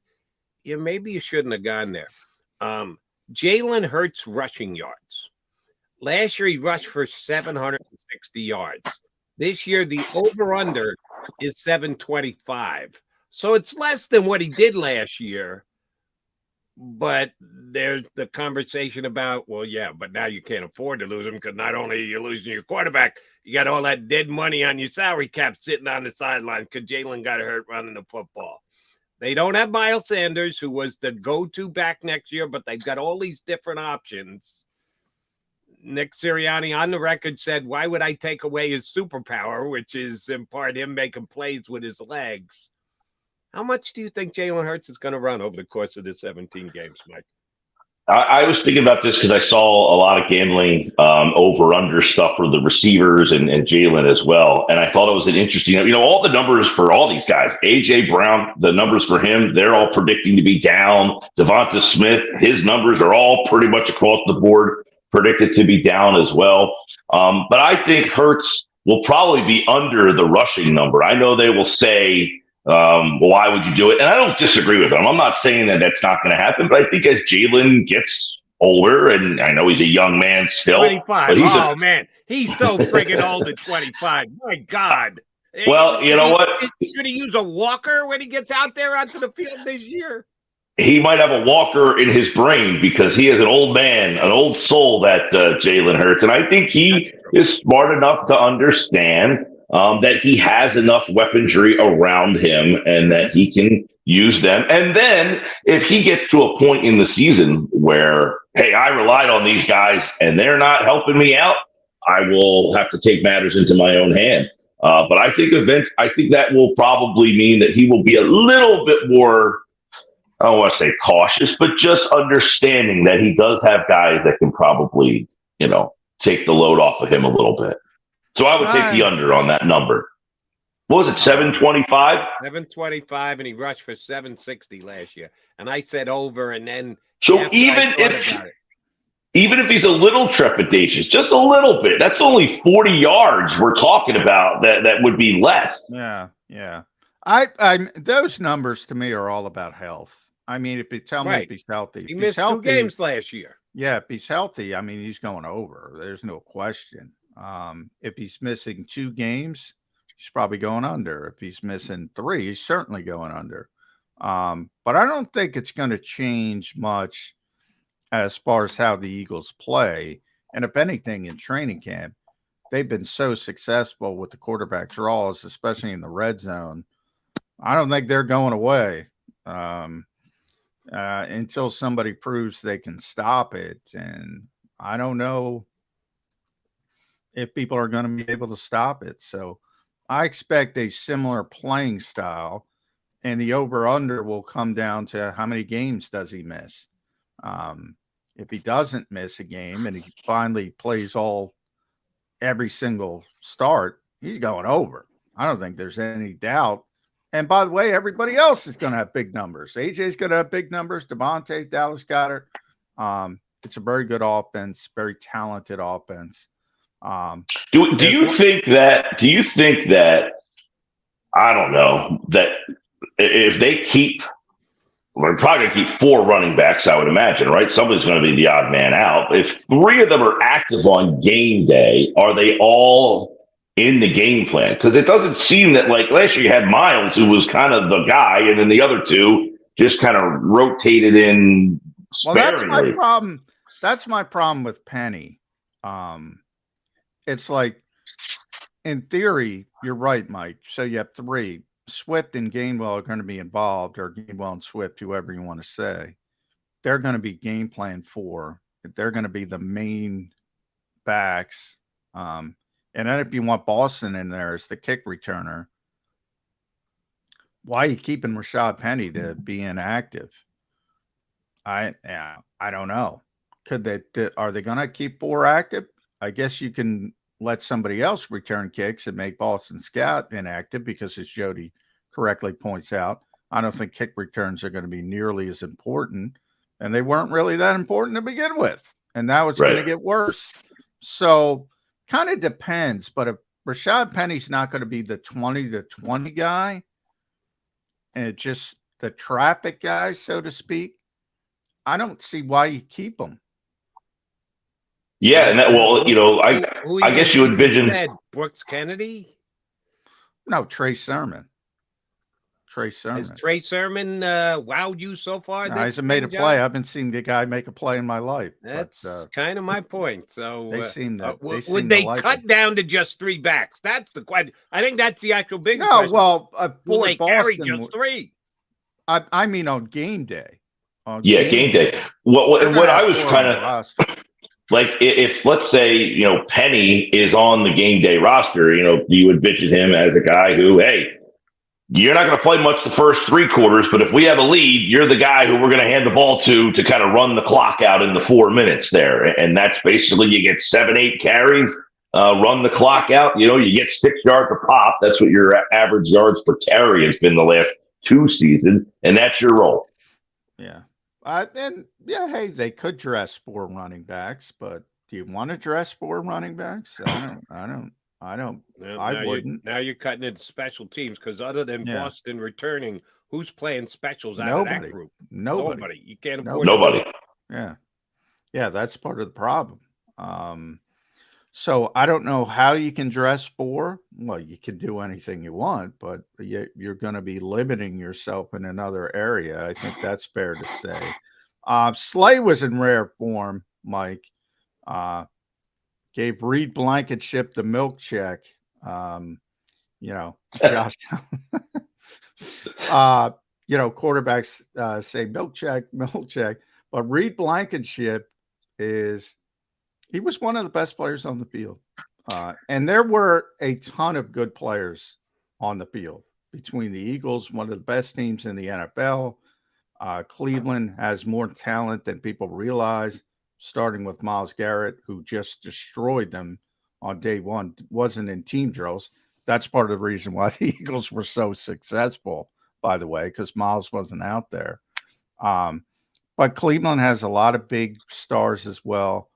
maybe you shouldn't have gone there. Jalen Hurts rushing yards. Last year, he rushed for 760 yards. This year, the over-under is 725. So it's less than what he did last year. But there's the conversation about, but now you can't afford to lose him, because not only are you losing your quarterback, you got all that dead money on your salary cap sitting on the sidelines because Jalen got hurt running the football. They don't have Miles Sanders, who was the go-to back next year, but they've got all these different options. Nick Sirianni on the record said, why would I take away his superpower, which is in part him making plays with his legs? How much do you think Jalen Hurts is going to run over the course of the 17 games, Mike? I was thinking about this because I saw a lot of gambling over-under stuff for the receivers and Jalen as well. And I thought it was an interesting, all the numbers for all these guys. A.J. Brown, the numbers for him, they're all predicting to be down. Devonta Smith, his numbers are all pretty much across the board predicted to be down as well. But I think Hurts will probably be under the rushing number. I know they will say, well, why would you do it? And I don't disagree with them. I'm not saying that that's not going to happen, but I think as Jalen gets older, and I know he's a young man still. 25. But man, he's so friggin' old at 25. My God. Well, you know what? Should he use a walker when he gets out there onto the field this year? He might have a walker in his brain because he is an old man, an old soul, that Jalen Hurts. And I think he is smart enough to understand that he has enough weaponry around him and that he can use them. And then if he gets to a point in the season where, hey, I relied on these guys and they're not helping me out, I will have to take matters into my own hand. But I think that will probably mean that he will be a little bit more, I don't want to say cautious, but just understanding that he does have guys that can probably, take the load off of him a little bit. So I would take the under on that number. What was it, 725? 725, and he rushed for 760 last year. And I said over, and then so even if he's a little trepidatious, just a little bit, that's only 40 yards we're talking about that would be less. Yeah. I those numbers to me are all about health. I mean, if you tell me if he's healthy. He missed 2 games last year. Yeah, if he's healthy, I mean, he's going over. There's no question. If he's missing 2 games, he's probably going under. If he's missing 3, he's certainly going under. But I don't think it's going to change much as far as how the Eagles play. And if anything, in training camp, they've been so successful with the quarterback draws, especially in the red zone. I don't think they're going away until somebody proves they can stop it. And I don't know if people are going to be able to stop it. So I expect a similar playing style, and the over-under will come down to how many games does he miss. If he doesn't miss a game and he finally plays every single start, he's going over. I don't think there's any doubt. And by the way, everybody else is going to have big numbers. AJ's going to have big numbers. Devontae, Dallas Goedert. It's a very good offense, very talented offense. Do you think that I don't know, that if they keep, we're probably going to keep 4 running backs, I would imagine, right? Somebody's going to be the odd man out. If 3 of them are active on game day, are they all in the game plan? Because it doesn't seem that, like last year you had Miles, who was kind of the guy, and then the other 2 just kind of rotated in sparingly. Well, that's my problem. That's my problem with Penny. It's like, in theory, you're right, Mike. So you have 3. Swift and Gainwell are going to be involved, or Gainwell and Swift, whoever you want to say. They're going to be game plan 4. They're going to be the main backs. And then if you want Boston in there as the kick returner, why are you keeping Rashad Penny to be inactive? I don't know. Are they going to keep 4 active? I guess you can let somebody else return kicks and make Boston Scott inactive because, as Jody correctly points out, I don't think kick returns are going to be nearly as important, and they weren't really that important to begin with. And now it's going to get worse. So kind of depends. But if Rashad Penny's not going to be the 20-20 guy and just the traffic guy, so to speak, I don't see why you keep him. Yeah, and I guess you envision Brooks Kennedy. No, Trey Sermon. Has Trey Sermon wowed you so far? No, he hasn't made a play. I haven't seen the guy make a play in my life. That's kind of my point. So they seem that. Would they cut down to just 3 backs? That's the question. I think that's the actual big question. Well, will they carry just 3? I mean, on game day. Game day. What I was kind of like, if let's say, Penny is on the game day roster, you would envision him as a guy who, hey, you're not going to play much the first 3 quarters, but if we have a lead, you're the guy who we're going to hand the ball to kind of run the clock out in the 4 minutes there. And that's basically, you get 7-8 carries, run the clock out. You get 6 yards a pop. That's what your average yards per carry has been the last 2 seasons, and that's your role. Yeah. Hey, they could dress 4 running backs, but do you want to dress 4 running backs? I I don't. Well, I now wouldn't. Now you're cutting into special teams because other than Boston returning, who's playing specials out of that group? Nobody. You can't afford nobody. Yeah, that's part of the problem. So I don't know how you can dress for. Well, you can do anything you want, but you're going to be limiting yourself in another area. I think that's fair to say. Slay was in rare form, Mike. Gave Reed Blankenship the milk check. Josh, quarterbacks say milk check, but Reed Blankenship he was one of the best players on the field. And there were a ton of good players on the field between the Eagles, one of the best teams in the NFL. Cleveland has more talent than people realize, starting with Myles Garrett, who just destroyed them on day one, wasn't in team drills. That's part of the reason why the Eagles were so successful, by the way, because Myles wasn't out there. But Cleveland has a lot of big stars as well.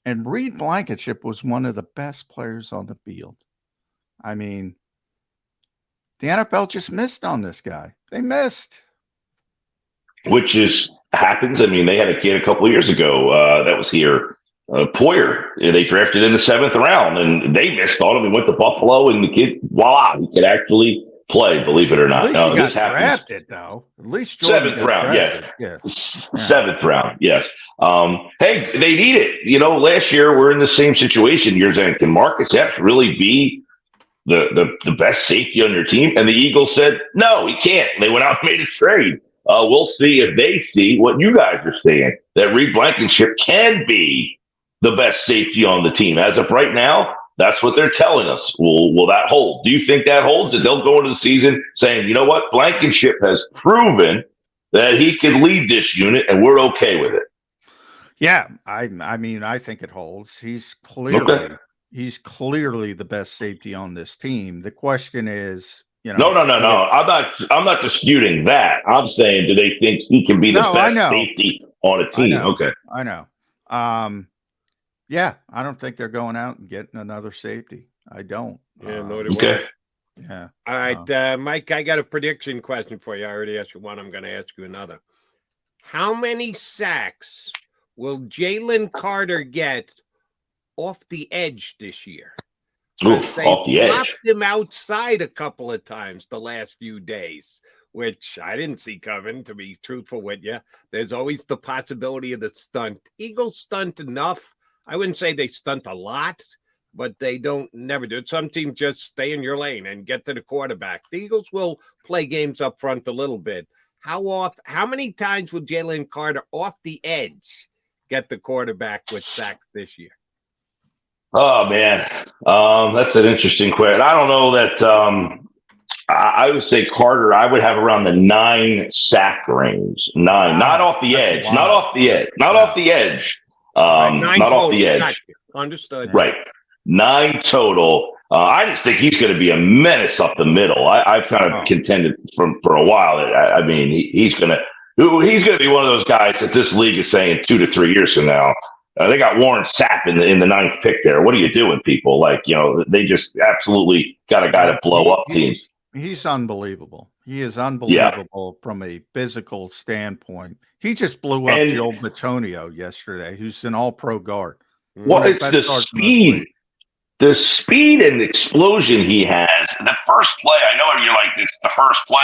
And Reed Blankenship was one of the best players on the field. I mean, the NFL just missed on this guy. They missed. Which happens. I mean, they had a kid a couple of years ago that was here, Poyer. They drafted in the 7th round, and they missed on him. He went to Buffalo, and the kid, voila, he could actually play, believe it or not. At least he got drafted, though. At least Jordan 7th round, drafted. yes. 7th round, yes. Hey, they need it. Last year we're in the same situation. You're saying, can Marcus Epps really be the best safety on your team? And the Eagles said, no, he can't. They went out and made a trade. We'll see if they see what you guys are saying, that Reed Blankenship can be the best safety on the team. As of right now, that's what they're telling us. Will that hold? Do you think that holds? That they'll go into the season saying, you know what, Blankenship has proven that he can lead this unit, and we're okay with it. Yeah, I mean, I think it holds. He's clearly the best safety on this team. The question is, No. I'm not disputing that. I'm saying, do they think he can be the best safety on a team? I know. Yeah, I don't think they're going out and getting another safety. I don't. Yeah, nor do I. Yeah. All right, Mike, I got a prediction question for you. I already asked you one. I'm going to ask you another. How many sacks will Jalen Carter get off the edge this year? Oof, off the edge. Dropped him outside a couple of times the last few days, which I didn't see coming, to be truthful with you. There's always the possibility of the stunt. Eagles stunt enough. I wouldn't say they stunt a lot, but they never do it. Some teams just stay in your lane and get to the quarterback. The Eagles will play games up front a little bit. How many times will Jalen Carter off the edge get the quarterback with sacks this year? Oh, man. That's an interesting question. I don't know that I would say Carter, I would have around the 9 sack range. 9, not off the edge. Not off the edge. Not off the edge. Not off the edge. Gotcha. Understood. Right. 9 total. I just think he's going to be a menace up the middle. I've kind of contended for a while. I mean, he's going to be one of those guys that this league is saying 2 to 3 years from now. They got Warren Sapp in the 9th pick there. What are you doing, people? They just absolutely got a guy to blow up teams. He's unbelievable. He is unbelievable from a physical standpoint. He just blew up Joe Bitonio yesterday, who's an all-pro guard. Well, it's the speed. The speed and explosion he has. The first play, I know you're like, it's the first play.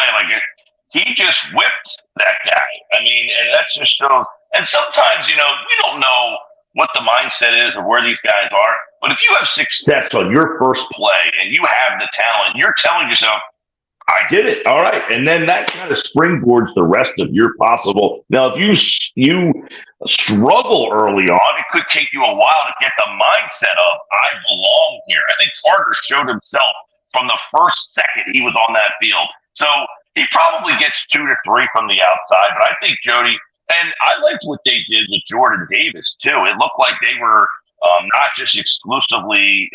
He just whipped that guy. I mean, and that's just shows. And sometimes, we don't know what the mindset is of where these guys are. But if you have 6 steps on your first play and you have the talent, you're telling yourself, I did it. All right. And then that kind of springboards the rest of your possible. Now, if you struggle early on, it could take you a while to get the mindset of, I belong here. I think Carter showed himself from the first second he was on that field. So he probably gets 2 to 3 from the outside. But I think Jody, and I liked what they did with Jordan Davis, too. It looked like they were not just exclusively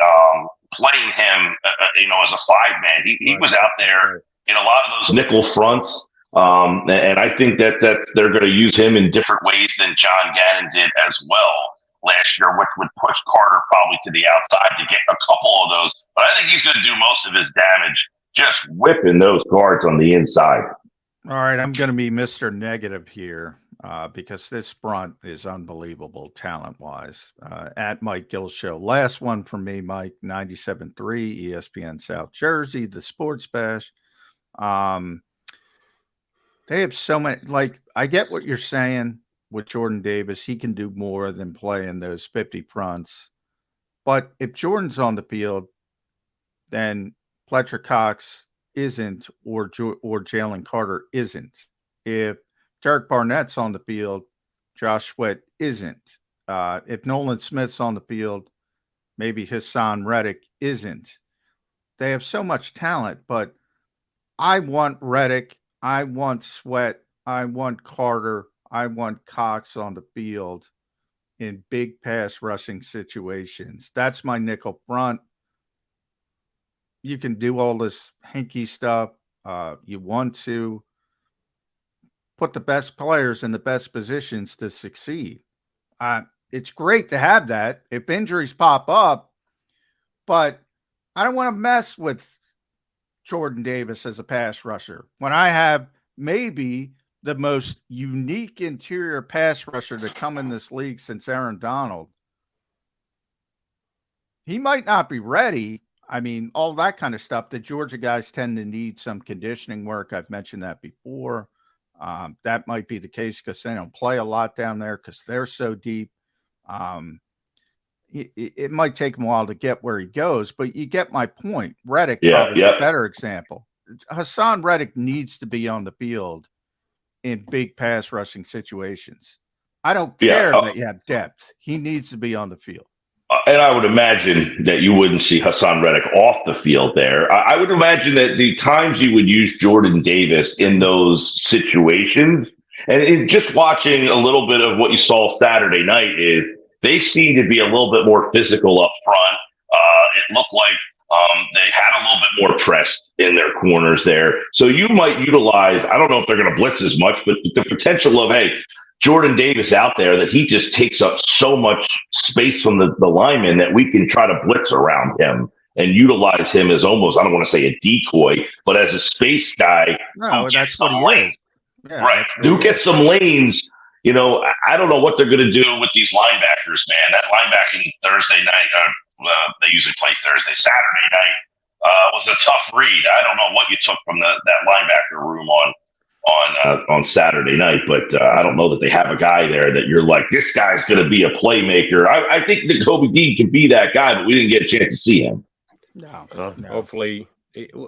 playing him, as a 5-man. He was out there in a lot of those nickel fronts. And I think that they're going to use him in different ways than John Gannon did as well. last year, which would push Carter probably to the outside to get a couple of those. But I think he's going to do most of his damage just whipping those guards on the inside. All right, I'm going to be Mr. Negative here because this front is unbelievable talent-wise. At Mike Gill Show. Last one from me, Mike, 97.3, ESPN South Jersey, the Sports Bash. They have so many, like, I get what you're saying with Jordan Davis. He can do more than play in those 50 fronts. But if Jordan's on the field, then Fletcher Cox isn't, or Jalen Carter isn't. If Derek Barnett's on the field, Josh Sweat isn't. If Nolan Smith's on the field, maybe Hassan Reddick isn't. They have so much talent, but I want Reddick, I want Sweat, I want Carter, I want Cox on the field in big pass rushing situations. That's my nickel front. You can do all this hinky stuff. You want to put the best players in the best positions to succeed. It's great to have that if injuries pop up, but I don't want to mess with Jordan Davis as a pass rusher when I have maybe the most unique interior pass rusher to come in this league since Aaron Donald. He might not be ready. I mean, all that kind of stuff. The Georgia guys tend to need some conditioning work. I've mentioned that before. That might be the case because they don't play a lot down there because they're so deep. It might take him a while to get where he goes, but you get my point. Reddick, probably a better example. Hassan Reddick needs to be on the field in big pass rushing situations. I don't care that you have depth. He needs to be on the field. And I would imagine that you wouldn't see Hassan Reddick off the field there. I would imagine that the times you would use Jordan Davis in those situations, and just watching a little bit of what you saw Saturday night, is they seem to be a little bit more physical up front. It looked like they had a little bit more press in their corners there. So you might utilize, I don't know if they're going to blitz as much, but the potential of, hey, Jordan Davis out there, that he just takes up so much space from the lineman that we can try to blitz around him and utilize him as almost, I don't want to say a decoy, but as a space guy. No, that's what he is. Yeah, right. Do get some lanes. You know, I don't know what they're going to do with these linebackers, man. That linebacking Thursday night, they usually play Thursday, Saturday night was a tough read. I don't know what you took from that linebacker room on Saturday night, but I don't know that they have a guy there that you're like, this guy's going to be a playmaker. I think that Kobe Dean can be that guy, but we didn't get a chance to see him. No. Hopefully,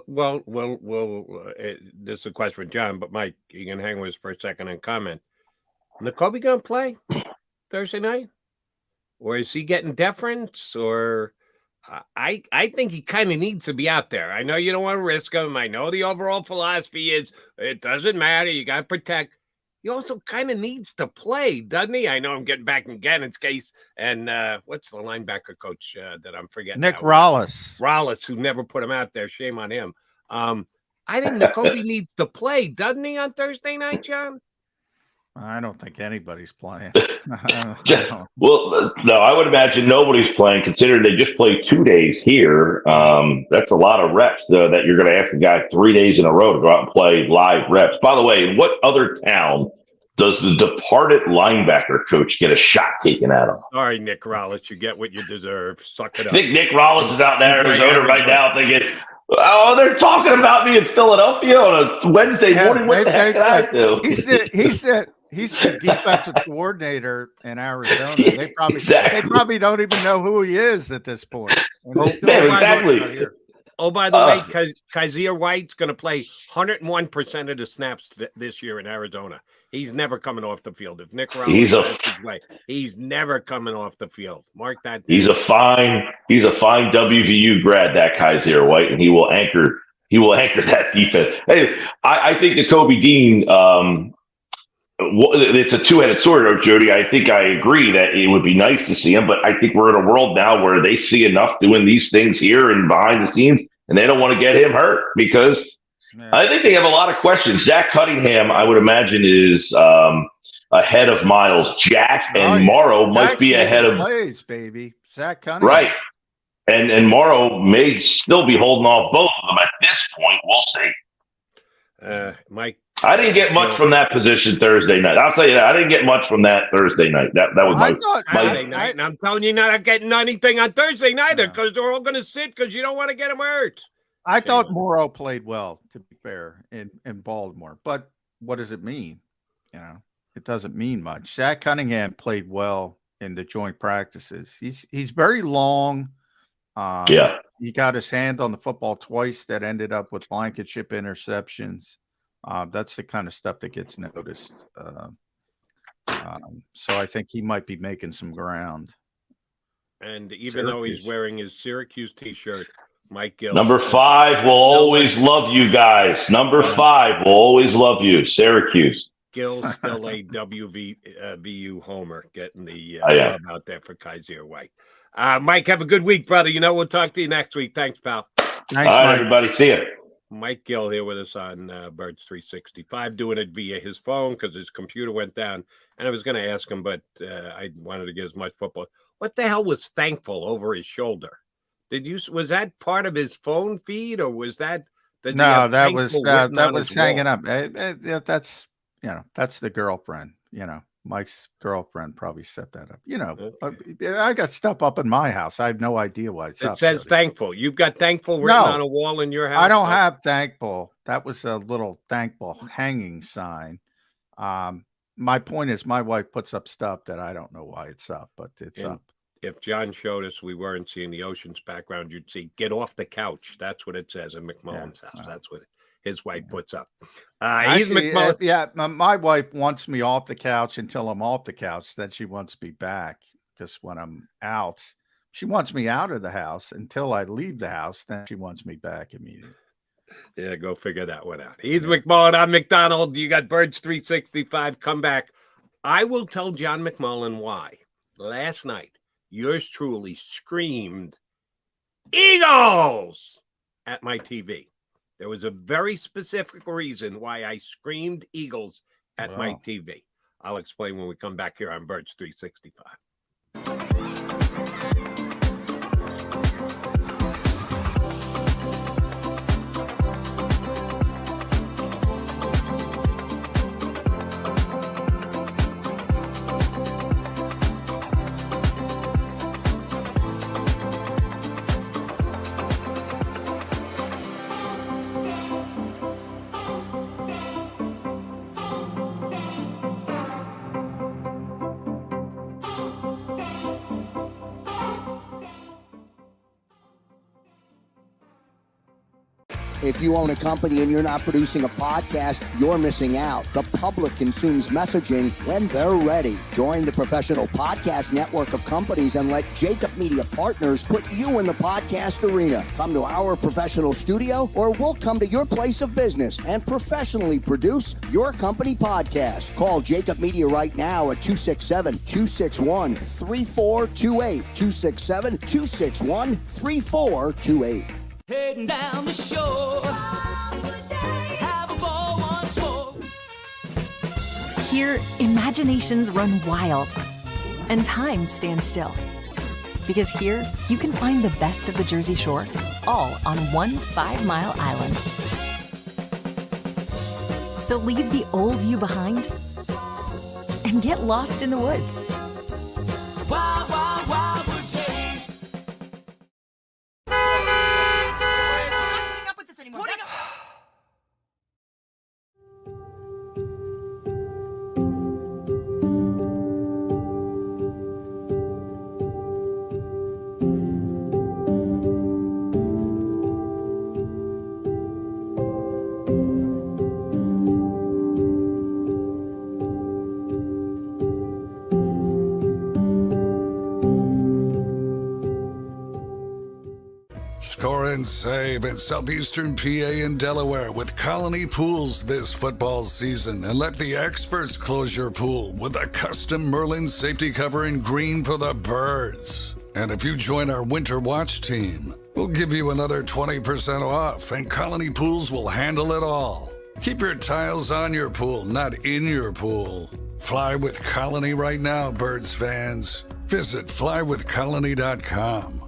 well, this is a question for John, but Mike, you can hang with us for a second and comment. Nakobe going to play Thursday night? Or is he getting deference? Or I think he kind of needs to be out there. I know you don't want to risk him. I know the overall philosophy is it doesn't matter. You got to protect. He also kind of needs to play, doesn't he? I know I'm getting back in Gannon's case. And what's the linebacker coach that I'm forgetting? Nick Rollis. Rollis, who never put him out there. Shame on him. I think Nakobe needs to play, doesn't he, on Thursday night, John? I don't think anybody's playing. Well, no, I would imagine nobody's playing, considering they just played 2 days here. That's a lot of reps that you're going to ask a guy 3 days in a row to go out and play live reps. By the way, in what other town does the departed linebacker coach get a shot taken at him? Sorry, Nick Rollis, you get what you deserve. Suck it up. I think Nick Rollis is out in Arizona right now thinking, oh, they're talking about me in Philadelphia on a Wednesday morning. What the heck did I do? He's the defensive coordinator in Arizona. They probably don't even know who he is at this point. Exactly. Oh, by the way, Kaiser White's going to play 101% of the snaps this year in Arizona. He's never coming off the field. If Nick Rollis says his way, he's never coming off the field. Mark that down. He's a fine WVU grad, that Kaiser White, and he will anchor that defense. Hey, I think that Kobe Dean. It's a two-headed sword, Jody. I think I agree that it would be nice to see him, but I think we're in a world now where they see enough doing these things here and behind the scenes, and they don't want to get him hurt because I think they have a lot of questions. Zach Cunningham, I would imagine, is ahead of Miles Jack, and Morrow might be ahead of plays, baby. Zach Cunningham. Right. And Morrow may still be holding off both of them at this point. We'll see. Mike, I didn't get much from that position Thursday night. I'll tell you that. I didn't get much from that Thursday night. That was my Thursday night, and I'm telling you, you're not getting anything on Thursday night because they're all going to sit because you don't want to get them hurt. I thought Morrow played well, to be fair, in Baltimore. But what does it mean? It doesn't mean much. Zach Cunningham played well in the joint practices. He's very long. He got his hand on the football twice that ended up with blanket-ship interceptions. That's the kind of stuff that gets noticed. So I think he might be making some ground. And even though he's wearing his Syracuse T-shirt, Mike Gill. Number 5 will always love you guys. Number 5 will always love you, Syracuse. Gill's still a WVU homer, getting the love out there for Kaiser White. Mike, have a good week, brother. We'll talk to you next week. Thanks, pal. Thanks, all right, everybody. See you. Mike Gill here with us on Birds 365, doing it via his phone because his computer went down. And I was going to ask him, but I wanted to get as much football. What the hell was Thankful over his shoulder? Was that part of his phone feed, or was that? No, that was hanging up. That's that's the girlfriend. Mike's girlfriend probably set that up. Okay. I got stuff up in my house. I have no idea why it's up. It says Thankful. You've got Thankful written on a wall in your house? I don't have Thankful. That was a little Thankful hanging sign. My point is my wife puts up stuff that I don't know why it's up, but it's up. If John showed us we weren't seeing the Oceans background, you'd see "Get off the couch." That's what it says in McMullen's house. That's what his wife puts up. He's McMullen. My wife wants me off the couch until I'm off the couch. Then she wants me back because when I'm out, she wants me out of the house until I leave the house. Then she wants me back immediately. Yeah, go figure that one out. He's McMullen. I'm McDonald. You got Birds 365. Come back. I will tell John McMullen why. Last night, yours truly screamed Eagles at my TV. There was a very specific reason why I screamed Eagles at my TV. I'll explain when we come back here on Birds 365. If you own a company and you're not producing a podcast, you're missing out. The public consumes messaging when they're ready. Join the professional podcast network of companies and let JAKIB Media Partners put you in the podcast arena. Come to our professional studio, or we'll come to your place of business and professionally produce your company podcast. Call JAKIB Media right now at 267-261-3428. 267-261-3428. Heading down the shore, have a ball once more. Here, imaginations run wild and time stands still. Because here, you can find the best of the Jersey Shore, all on one 5-mile island. So leave the old you behind and get lost in the woods. Wild, wild, wild wood days. Score and save in southeastern PA and Delaware with Colony Pools this football season, and let the experts close your pool with a custom Merlin safety cover in green for the birds. And if you join our Winter Watch team, we'll give you another 20% off, and Colony Pools will handle it all. Keep your tiles on your pool, not in your pool. Fly with Colony right now, Birds fans. Visit flywithcolony.com.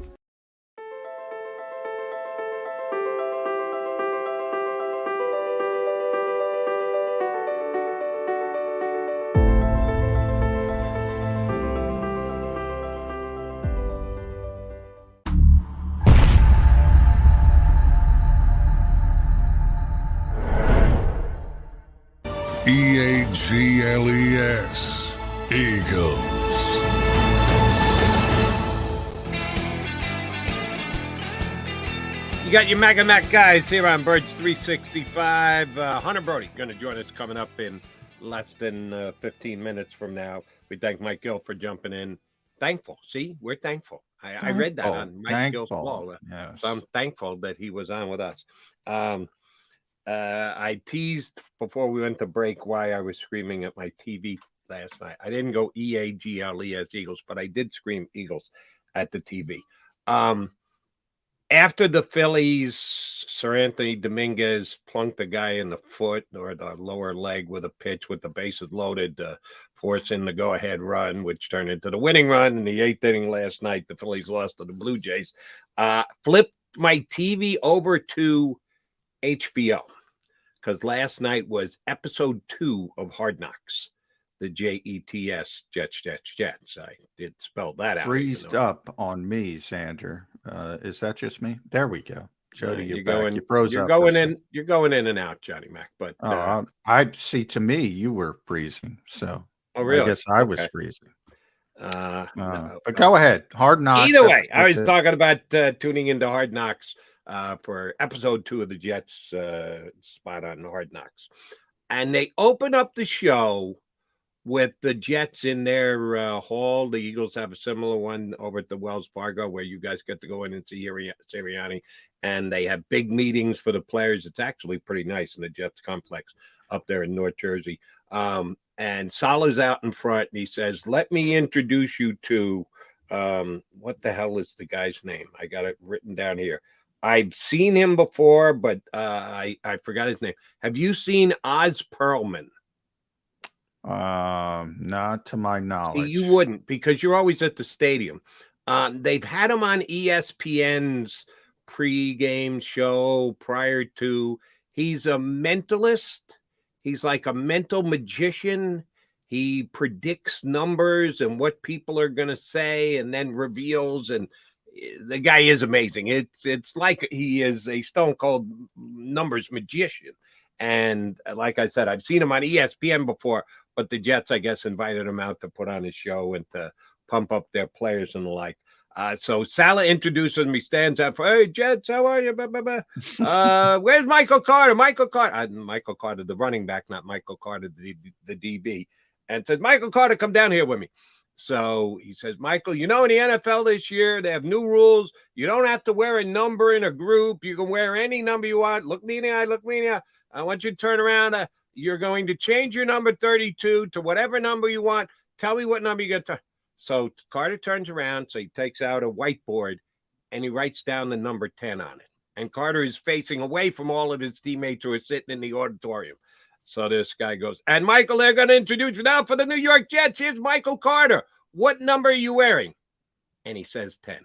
EAGLES, Eagles. You got your Mega Mac guys here on Birds 365. Hunter Brody going to join us coming up in less than 15 minutes from now. We thank Mike Gill for jumping in. Thankful. See, we're thankful. I read that on Mike Gill's wall. Yes. So I'm thankful that he was on with us. I teased before we went to break why I was screaming at my TV last night. I didn't go EAGLES Eagles, but I did scream Eagles at the TV. After the Phillies, Sir Anthony Dominguez plunked the guy in the foot or the lower leg with a pitch with the bases loaded, forcing the go-ahead run, which turned into the winning run in the 8th inning last night. The Phillies lost to the Blue Jays. Flipped my TV over to HBO because last night was episode 2 of Hard Knocks, the JETS, Jets. I did spell that out. Freezed up on me, Zander. Is that just me? There we go. Jody, you're back. going. You froze you're up going in. You're going in and out, Johnny Mac. But I see. To me, you were freezing. So really? I guess I was freezing. No, but go ahead. Hard Knocks. Either way, I was talking about tuning into Hard Knocks for episode 2 of the Jets spot on Hard Knocks, and they open up the show with the Jets in their hall. The Eagles have a similar one over at the Wells Fargo where you guys get to go in and see Sirianni, and they have big meetings for the players. It's actually pretty nice in the Jets complex up there in North Jersey. And Salah's out in front, and he says, "Let me introduce you to what the hell is the guy's name? I got it written down here. I've seen him before, but I forgot his name. Have you seen Oz Perlman?" Not to my knowledge. See, you wouldn't because you're always at the stadium. They've had him on ESPN's pregame show prior to. He's a mentalist. He's like a mental magician. He predicts numbers and what people are going to say and then reveals. And the guy is amazing. It's like he is a stone cold numbers magician. And like I said, I've seen him on ESPN before, but the Jets, I guess, invited him out to put on his show and to pump up their players and the like. So Salah introduces me, stands up for, "Hey, Jets, how are you? Blah, blah, blah. Where's Michael Carter? Michael Carter, the running back, not Michael Carter, the DB, and says, "Michael Carter, come down here with me." So he says, "Michael, you know, in the NFL this year, they have new rules. You don't have to wear a number in a group. You can wear any number you want. Look me in the eye, look me in the eye. I want you to turn around. You're going to change your number 32 to whatever number you want. Tell me what number you get to." So Carter turns around. So he takes out a whiteboard and he writes down the number 10 on it. And Carter is facing away from all of his teammates who are sitting in the auditorium. So this guy goes, "And Michael, they're going to introduce you now for the New York Jets. Here's Michael Carter. What number are you wearing?" And he says 10.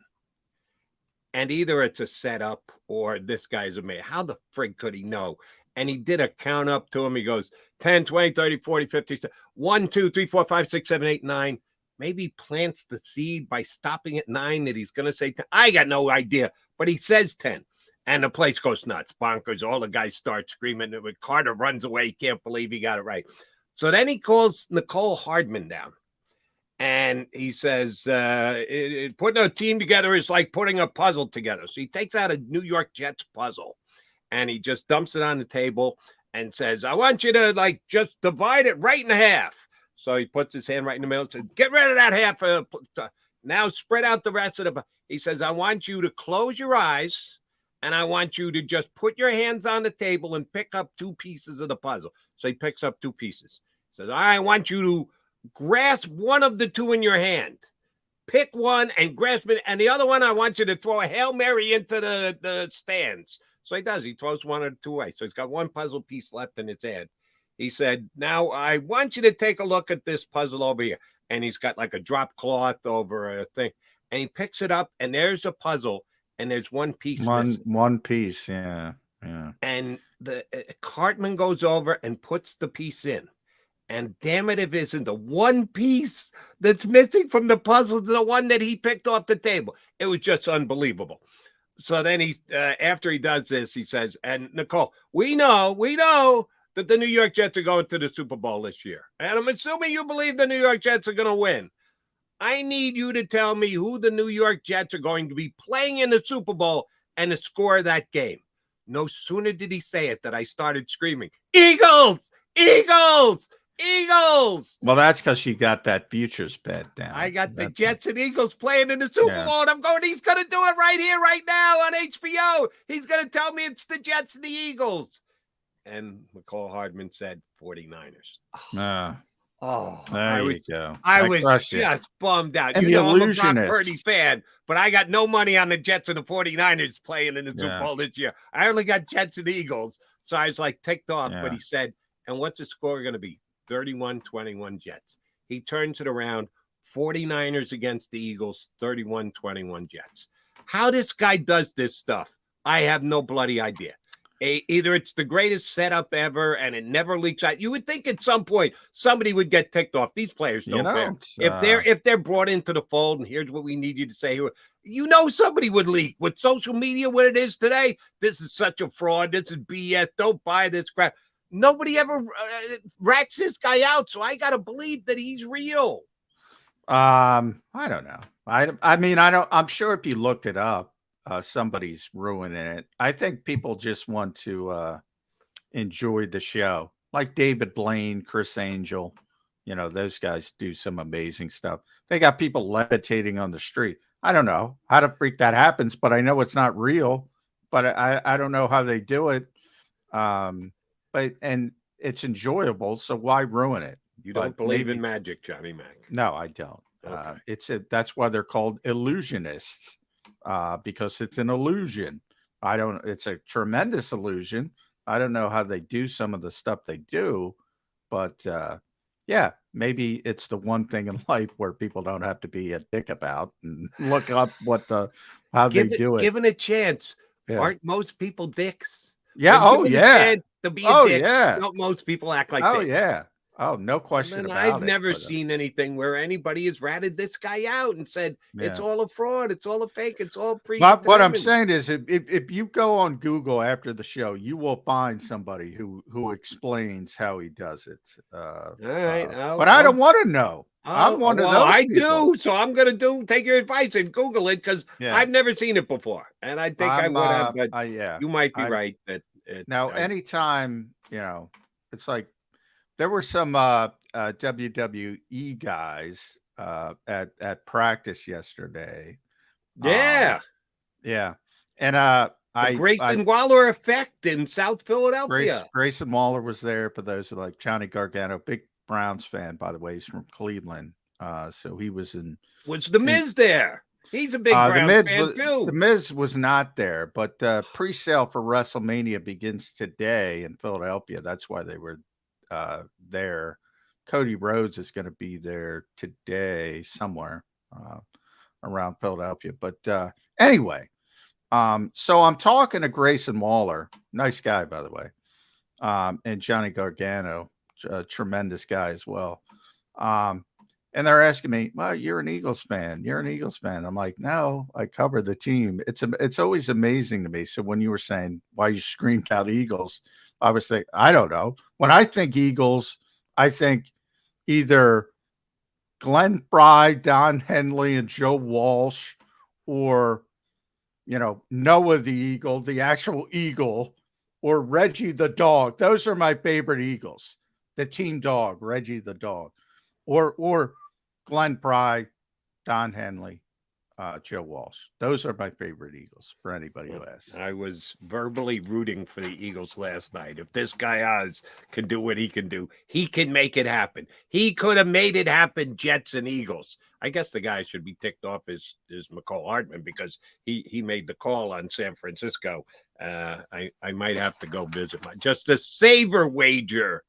And either it's a setup or this guy's amazing. How the frig could he know? And he did a count up to him. He goes 10, 20, 30, 40, 50, 1, 2, 3, 4, 5, 6, 7, 8, 9. Maybe plants the seed by stopping at 9 that he's going to say 10. I got no idea, but he says 10. And the place goes nuts, bonkers. All the guys start screaming. Carter runs away. He can't believe he got it right. So then he calls Nicole Hardman down. And he says, putting a team together is like putting a puzzle together. So he takes out a New York Jets puzzle. And he just dumps it on the table and says, "I want you to just divide it right in half." So he puts his hand right in the middle and says, "Get rid of that half. Now spread out the rest of the." He says, "I want you to close your eyes and I want you to just put your hands on the table and pick up 2 pieces of the puzzle." So he picks up 2 pieces. He says, "I want you to grasp one of the 2 in your hand. Pick one and grasp it. And the other one, I want you to throw a Hail Mary into the stands." So he does. He throws one or 2 away. So he's got 1 puzzle piece left in his hand. He said, now I want you to take a look at this puzzle over here. And he's got like a drop cloth over a thing. And he picks it up, and there's a puzzle, and there's one piece missing. One piece, yeah. And the Cartman goes over and puts the piece in. And damn it, if it isn't the one piece that's missing from the puzzle, the one that he picked off the table. It was just unbelievable. So then he's after he does this, he says, and Nicole, we know that the New York Jets are going to the Super Bowl this year. And I'm assuming you believe the New York Jets are going to win. I need you to tell me who the New York Jets are going to be playing in the Super Bowl and the score of that game. No sooner did he say it that I started screaming, Eagles! Eagles! Eagles! Well, that's because you got that futures bet down. I got the Jets and Eagles playing in the Super Bowl, and I'm going, he's going to do it right here, right now on HBO. He's going to tell me it's the Jets and the Eagles. And McCall Hardman said 49ers. I was just bummed out. And you know, I'm a Brock illusionist. Purdy fan, but I got no money on the Jets and the 49ers playing in the Super Bowl this year. I only got Jets and Eagles. So I was like ticked off, but he said, and what's the score going to be? 31-21 Jets. He turns it around, 49ers against the Eagles, 31-21 Jets. How this guy does this stuff, I have no bloody idea. Either it's the greatest setup ever and it never leaks out. You would think at some point somebody would get ticked off. These players don't care. If they're brought into the fold, and here's what we need you to say, somebody would leak. With social media, what it is today, this is such a fraud. This is BS. Don't buy this crap. Nobody ever racks this guy out, so I got to believe that he's real. I don't know. I'm sure if you looked it up, somebody's ruining it. I think people just want to enjoy the show. Like David Blaine, Chris Angel, those guys do some amazing stuff. They got people levitating on the street. I don't know how the freak that happens, but I know it's not real. But I don't know how they do it. And it's enjoyable, so why ruin it? You don't believe in magic, Johnny Mac? No, I don't. Okay. That's why they're called illusionists, because it's an illusion. It's a tremendous illusion. I don't know how they do some of the stuff they do, but maybe it's the one thing in life where people don't have to be a dick about and look up how they do it. Given a chance, aren't most people dicks? Yeah. To be a dick, yeah. Don't most people act like that? Yeah. Oh, no question about I've never seen anything where anybody has ratted this guy out and said it's all a fraud, it's all a fake, it's all predetermined. What I'm saying is, if you go on Google after the show, you will find somebody who explains how he does it. All right, but I don't want to know. I'm one of those. I people. do, so I'm gonna take your advice and Google it because I've never seen it before, and I think I would have. But you might be right that. Anytime it's like. There were some WWE guys at practice yesterday. Yeah. And Grayson Waller effect in South Philadelphia. Grayson Waller was there. For those who like Johnny Gargano, big Browns fan, by the way. He's from Cleveland. So he was in. Was the Miz there? He's a big Browns fan too. The Miz was not there, but pre-sale for WrestleMania begins today in Philadelphia. That's why they were there. Cody Rhodes is going to be there today somewhere around Philadelphia. But anyway, so I'm talking to Grayson Waller, nice guy, by the way, and Johnny Gargano, a tremendous guy as well. And they're asking me, well, you're an Eagles fan. You're an Eagles fan. I'm like, no, I cover the team. It's always amazing to me. So when you were saying why you screamed out Eagles, I was thinking, I don't know. When I think Eagles, I think either Glenn Fry, Don Henley, and Joe Walsh, or, Noah the Eagle, the actual Eagle, or Reggie the dog. Those are my favorite Eagles. The team dog, Reggie the dog, or Glenn Fry, Don Henley, Joe Walsh. Those are my favorite Eagles for anybody who asks. I was verbally rooting for the Eagles last night. If this guy Oz can do what he can do, he can make it happen. He could have made it happen, Jets and Eagles. I guess the guy should be ticked off is McCall Hardman because he made the call on San Francisco. I might have to go visit just a saver wager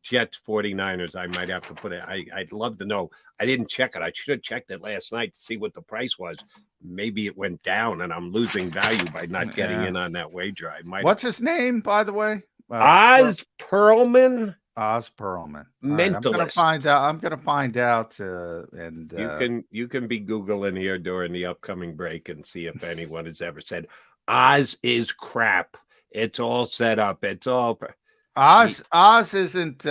Jets 49ers. I might have to put it. I'd love to know. I didn't check it. I should have checked it last night to see what the price was. Maybe it went down and I'm losing value by not getting in on that wager. I might. What's his name, by the way? Oz Perlman. Oz Perlman. Mentalist. I'm gonna find out. And you can be Googling here during the upcoming break and see if anyone has ever said Oz is crap. It's all set up. It's all. Oz isn't.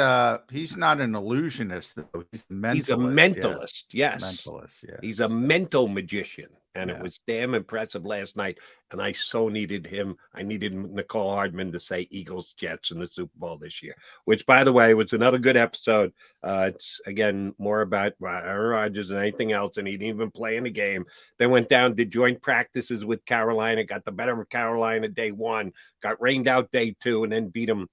He's not an illusionist, though. He's a mentalist. He's a mentalist. Yeah. Yes, mentalist. Yeah, he's a mental magician, and it was damn impressive last night. And I so needed him. I needed Nicole Hardman to say Eagles Jets in the Super Bowl this year, which, by the way, was another good episode. It's again more about Aaron Rodgers than anything else, and he didn't even play in the game. They went down, did joint practices with Carolina, got the better of Carolina day one, got rained out day two, and then beat them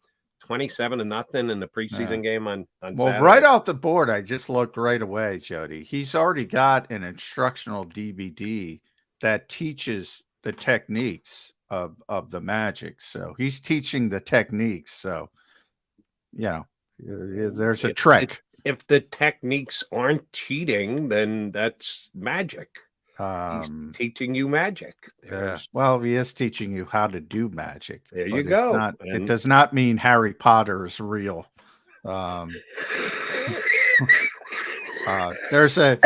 27-0 in the preseason game on Saturday. Right off the board, I just looked right away, Jody. He's already got an instructional DVD that teaches the techniques of the magic. So he's teaching the techniques. So, there's a trick. If the techniques aren't cheating, then that's magic. He's teaching you magic. Well, he is teaching you how to do magic. There you go. It does not mean Harry Potter is real. There's a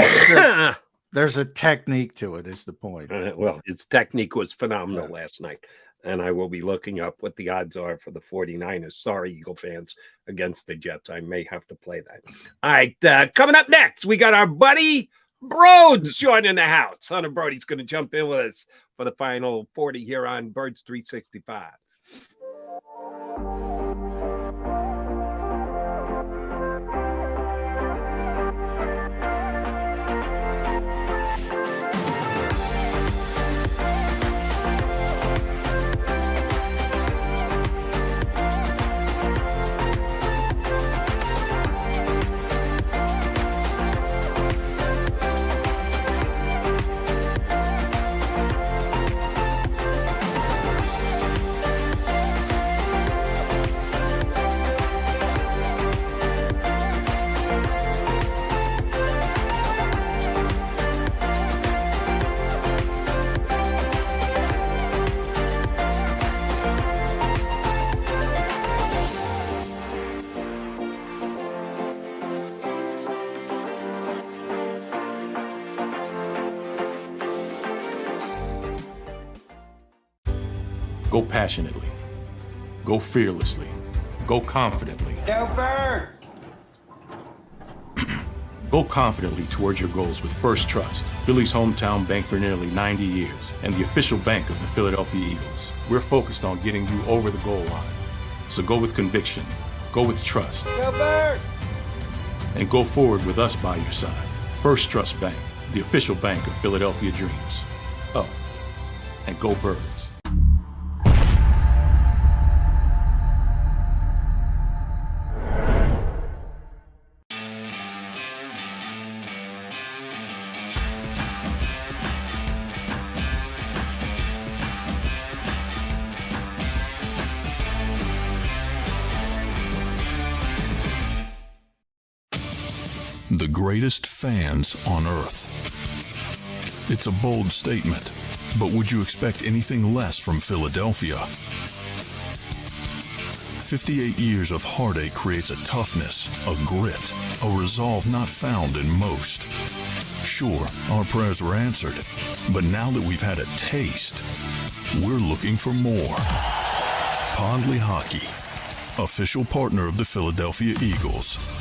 technique to it, is the point. Well, his technique was phenomenal last night. And I will be looking up what the odds are for the 49ers. Sorry, Eagle fans, against the Jets. I may have to play that. All right, coming up next, we got our buddy Brody's joining the house. Hunter Brody's going to jump in with us for the final 40 here on Birds 365. Go passionately. Go fearlessly. Go confidently. Go Birds! Go confidently towards your goals with First Trust, Philly's hometown bank for nearly 90 years, and the official bank of the Philadelphia Eagles. We're focused on getting you over the goal line. So go with conviction. Go with trust. Go Birds! And go forward with us by your side. First Trust Bank, the official bank of Philadelphia dreams. Oh, and go Birds. The greatest fans on earth. It's a bold statement, but would you expect anything less from Philadelphia? 58 years of heartache creates a toughness, a grit, a resolve not found in most. Sure, our prayers were answered, but now that we've had a taste, we're looking for more. Pondley Hockey, official partner of the Philadelphia Eagles.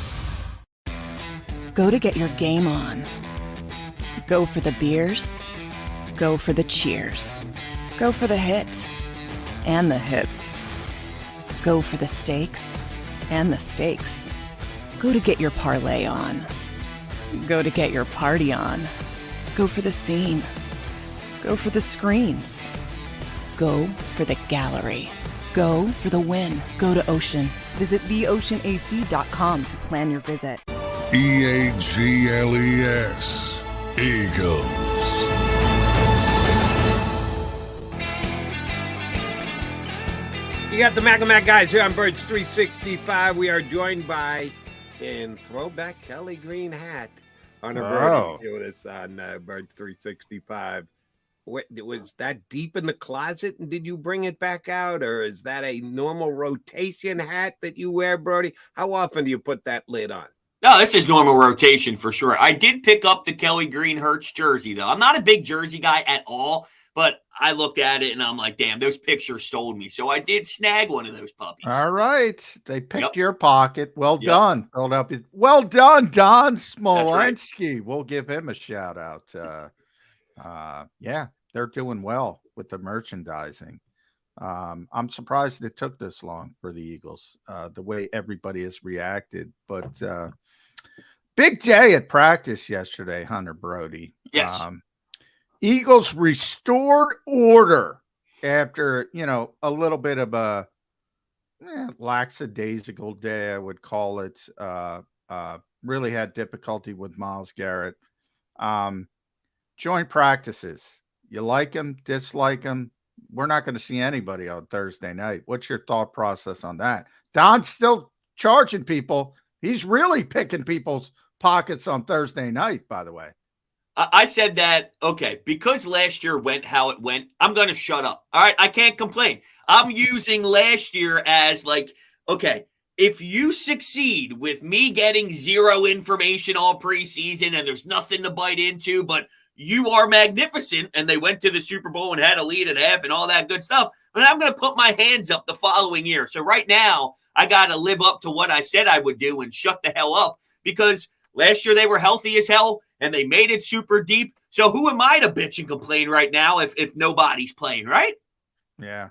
Go to get your game on. Go for the beers. Go for the cheers. Go for the hit and the hits. Go for the stakes and the stakes. Go to get your parlay on. Go to get your party on. Go for the scene. Go for the screens. Go for the gallery. Go for the win. Go to Ocean. Visit theoceanac.com to plan your visit. EAGLES, Eagles. You got the Mac guys here on Birds 365. We are joined by, in throwback Kelly Green hat, Hunter Brody with us on Birds 365. Was that deep in the closet, and did you bring it back out, or is that a normal rotation hat that you wear, Brody? How often do you put that lid on? No, this is normal rotation for sure. I did pick up the Kelly Green Hurts jersey, though. I'm not a big jersey guy at all, but I looked at it and I'm like, damn, those pictures sold me. So I did snag one of those puppies. All right. They picked your pocket. Well done, Philadelphia. Well done, Don Smolensky. Right. We'll give him a shout out. Yeah, they're doing well with the merchandising. I'm surprised it took this long for the Eagles, the way everybody has reacted. But big day at practice yesterday, Hunter Brody. Yes. Eagles restored order after, a little bit of a lackadaisical day, I would call it. Really had difficulty with Myles Garrett. Joint practices. You like them, dislike them. We're not going to see anybody on Thursday night. What's your thought process on that? Don's still charging people. He's really picking people's pockets on Thursday night, by the way. I said that, okay, because last year went how it went, I'm going to shut up. All right, I can't complain. I'm using last year as like, okay, if you succeed with me getting zero information all preseason and there's nothing to bite into, but you are magnificent, and they went to the Super Bowl and had a lead at half and all that good stuff, but I'm going to put my hands up the following year. So right now, I got to live up to what I said I would do and shut the hell up, because last year they were healthy as hell, and they made it super deep. So who am I to bitch and complain right now if nobody's playing, right? Yeah.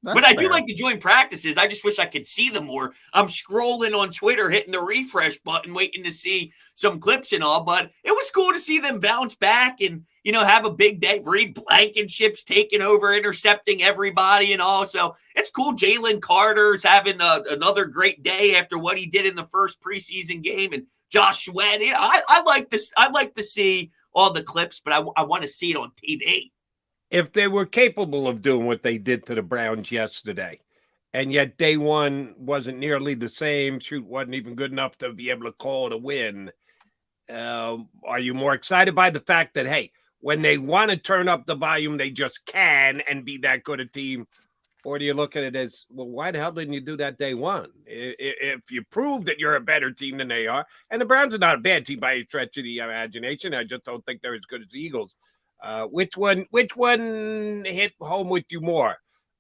But I do like to join practices. I just wish I could see them more. I'm scrolling on Twitter, hitting the refresh button, waiting to see some clips and all. But it was cool to see them bounce back and, have a big day. Reed Blankenship's taking over, intercepting everybody and all. So it's cool. Jalen Carter's having another great day after what he did in the first preseason game. And Josh Sweat. I like this. I like to see all the clips, but I want to see it on TV. If they were capable of doing what they did to the Browns yesterday, and yet day one wasn't nearly the same, shoot wasn't even good enough to be able to call it a win, are you more excited by the fact that, hey, when they want to turn up the volume, they just can and be that good a team? Or do you look at it as, well, why the hell didn't you do that day one? If you prove that you're a better team than they are, and the Browns are not a bad team by any stretch of the imagination, I just don't think they're as good as the Eagles. Which one hit home with you more?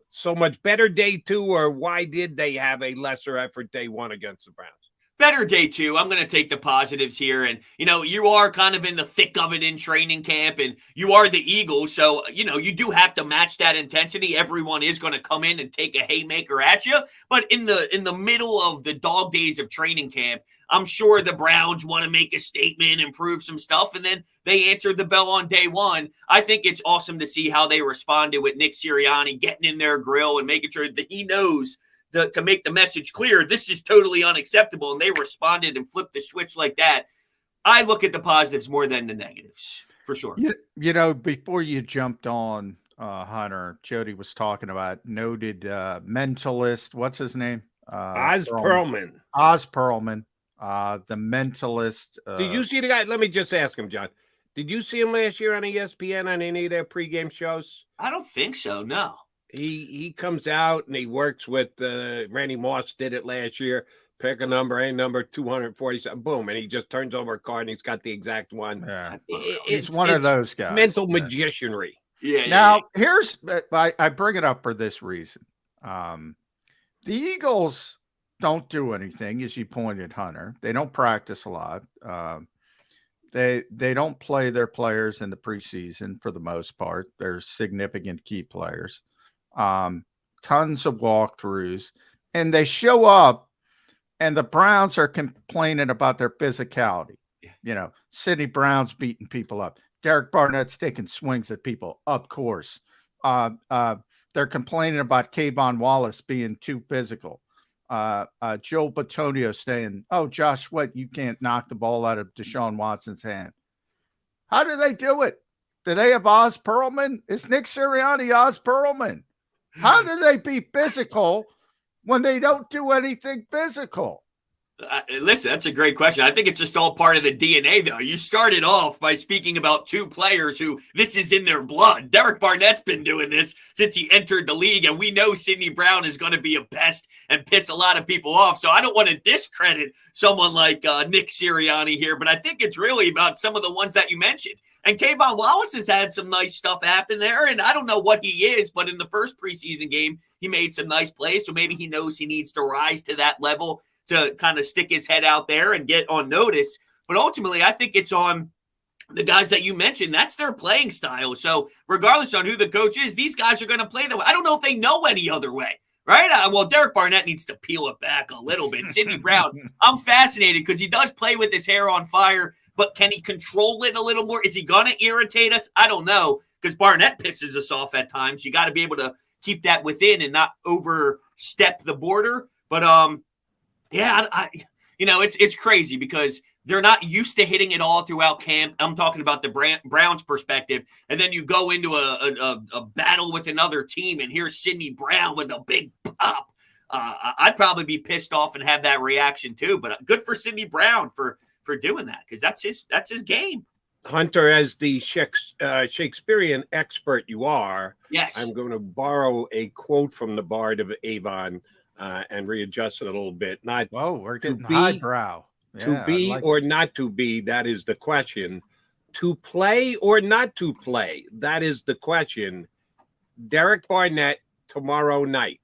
So much better day two, or why did they have a lesser effort day one against the Browns? Better day two. I'm going to take the positives here. And, you are kind of in the thick of it in training camp, and you are the Eagles. So, you do have to match that intensity. Everyone is going to come in and take a haymaker at you. But in the middle of the dog days of training camp, I'm sure the Browns want to make a statement, improve some stuff, and then they answered the bell on day one. I think it's awesome to see how they responded with Nick Sirianni getting in their grill and making sure that he knows to make the message clear, this is totally unacceptable, and they responded and flipped the switch like that. I look at the positives more than the negatives, for sure. Before you jumped on, Hunter, Jody was talking about noted mentalist. What's his name? Oz Perlman. Oz Perlman, the mentalist. Did you see the guy? Let me just ask him, John. Did you see him last year on ESPN on any of their pregame shows? I don't think so, no. He comes out and he works with Randy Moss did it last year. Pick a number, a number 247, boom, and he just turns over a card and he's got the exact one. Yeah. He's one of those guys. Mental magicianry. Yeah. Now, I bring it up for this reason. The Eagles don't do anything, as you pointed, Hunter. They don't practice a lot. They don't play their players in the preseason for the most part. They're significant key players. Tons of walkthroughs, and they show up, and the Browns are complaining about their physicality. Sidney Brown's beating people up. Derek Barnett's taking swings at people, of course. They're complaining about Kayvon Wallace being too physical. Joe Batonio saying, oh, Josh Sweat, you can't knock the ball out of Deshaun Watson's hand. How do they do it? Do they have Oz Perlman? Is Nick Sirianni Oz Perlman? How do they be physical when they don't do anything physical? Listen, that's a great question. I think it's just all part of the DNA, though. You started off by speaking about two players who this is in their blood. Derek Barnett's been doing this since he entered the league, and we know Sidney Brown is going to be a pest and piss a lot of people off. So I don't want to discredit someone like Nick Sirianni here, but I think it's really about some of the ones that you mentioned. And Kayvon Wallace has had some nice stuff happen there, and I don't know what he is, but in the first preseason game, he made some nice plays, so maybe he knows he needs to rise to that level to kind of stick his head out there and get on notice. But ultimately, I think it's on the guys that you mentioned. That's their playing style. So regardless on who the coach is, these guys are going to play that way. I don't know if they know any other way, right? Well, Derek Barnett needs to peel it back a little bit. Sidney Brown, I'm fascinated because he does play with his hair on fire, but can he control it a little more? Is he going to irritate us? I don't know, because Barnett pisses us off at times. You got to be able to keep that within and not overstep the border. But, yeah, it's crazy because they're not used to hitting it all throughout camp. I'm talking about the Browns' perspective. And then you go into a battle with another team, and here's Sidney Brown with a big pop. I'd probably be pissed off and have that reaction too. But good for Sidney Brown for doing that, because that's his game. Hunter, as the Shakespearean expert you are, yes, I'm going to borrow a quote from the Bard of Avon. And readjust it a little bit. We're getting highbrow. To be or not to be, that is the question. To play or not to play, that is the question. Derek Barnett tomorrow night.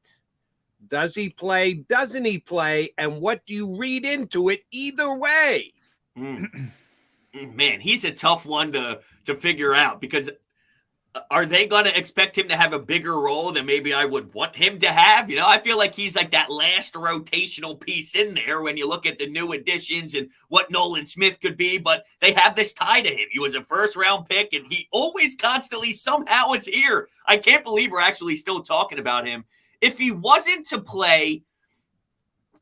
Does he play? Doesn't he play? And what do you read into it either way? Man, he's a tough one to figure out, because are they going to expect him to have a bigger role than maybe I would want him to have? I feel like he's like that last rotational piece in there when you look at the new additions and what Nolan Smith could be, but they have this tie to him. He was a first-round pick, and he always constantly somehow is here. I can't believe we're actually still talking about him. If he wasn't to play,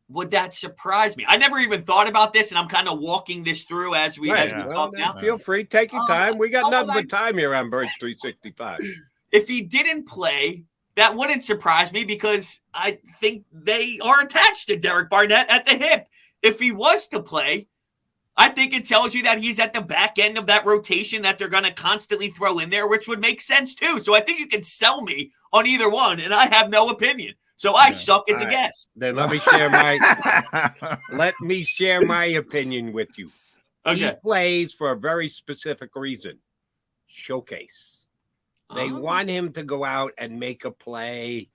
would that surprise me? I never even thought about this, and I'm kind of walking this through as we talk now. Feel free, take your time. We got nothing but time here on Birds 365. If he didn't play, that wouldn't surprise me, because I think they are attached to Derek Barnett at the hip. If he was to play, I think it tells you that he's at the back end of that rotation that they're going to constantly throw in there, which would make sense too. So I think you can sell me on either one, and I have no opinion. So I suck as a guest. Then let me share my opinion with you. Okay. He plays for a very specific reason. Showcase. They want him to go out and make a play,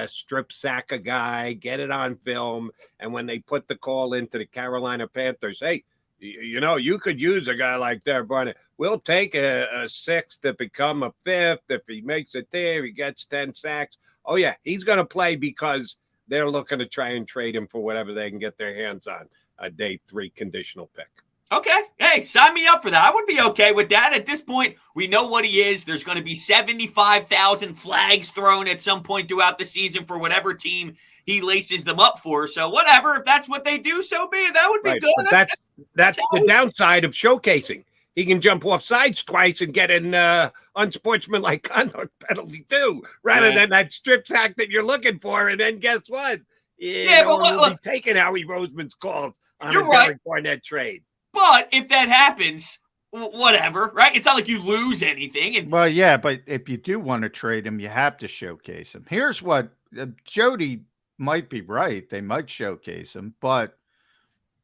strip sack a guy, get it on film, and when they put the call into the Carolina Panthers, hey, you could use a guy like that, Barnett. We'll take a sixth to become a fifth. If he makes it there, he gets 10 sacks. Oh, yeah, he's going to play because they're looking to try and trade him for whatever they can get their hands on, a day 3 conditional pick. Okay. Hey, sign me up for that. I would be okay with that. At this point, we know what he is. There's going to be 75,000 flags thrown at some point throughout the season for whatever team he laces them up for. So whatever, if that's what they do, so be it. That would be good. But that's the downside of showcasing. He can jump off sides twice and get an unsportsmanlike conduct penalty too, rather than that strip sack that you're looking for. And then guess what? We'll be taking Howie Roseman's calls on a Derek Barnett trade. But if that happens, whatever, right? It's not like you lose anything. Well, yeah, but if you do want to trade him, you have to showcase him. Here's what Jody might be right. They might showcase him, but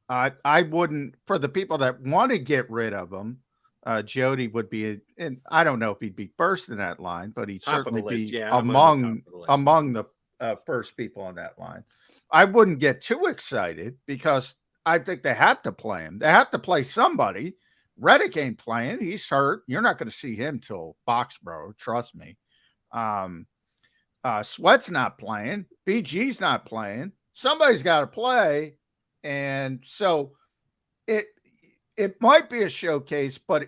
I wouldn't, for the people that want to get rid of him. Jody would be, and I don't know if he'd be first in that line, but he'd certainly be among the first people on that line. I wouldn't get too excited because I think they have to play him. They have to play somebody. Reddick ain't playing. He's hurt. You're not going to see him till Foxborough. Trust me. Sweat's not playing. BG's not playing. Somebody's got to play. And so it might be a showcase, but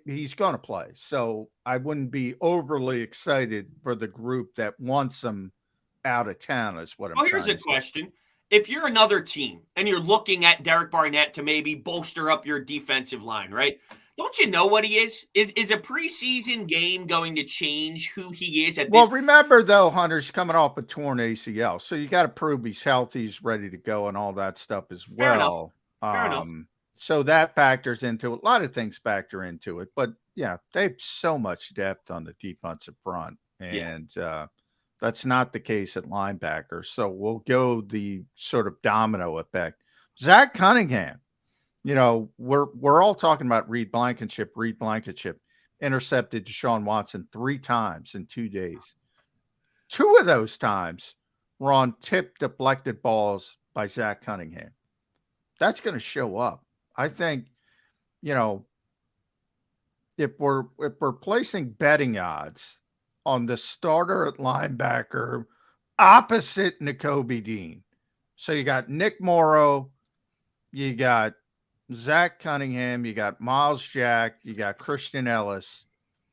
he's going to play. So I wouldn't be overly excited for the group that wants him out of town is what I'm trying to say. Here's a question. If you're another team and you're looking at Derek Barnett to maybe bolster up your defensive line, right? Don't you know what he is? Is a preseason game going to change who he is at Well, this? remember though, Hunter's coming off a torn ACL, so you got to prove he's healthy, he's ready to go, and all that stuff as Fair enough. well. Fair enough. So that factors into it. A lot of things factor into it, but yeah, they have so much depth on the defensive front, and that's not the case at linebacker. So we'll go the sort of domino effect. Zach Cunningham, you know, we're all talking about Reed Blankenship. Intercepted Deshaun Watson 3 times in 2 days. 2 of those times were on tip deflected balls by Zach Cunningham. That's going to show up. I think, you know, if we're placing betting odds on the starter at linebacker opposite Nakobe Dean. So you got Nick Morrow, you got Zach Cunningham, you got Miles Jack, you got Christian Ellis.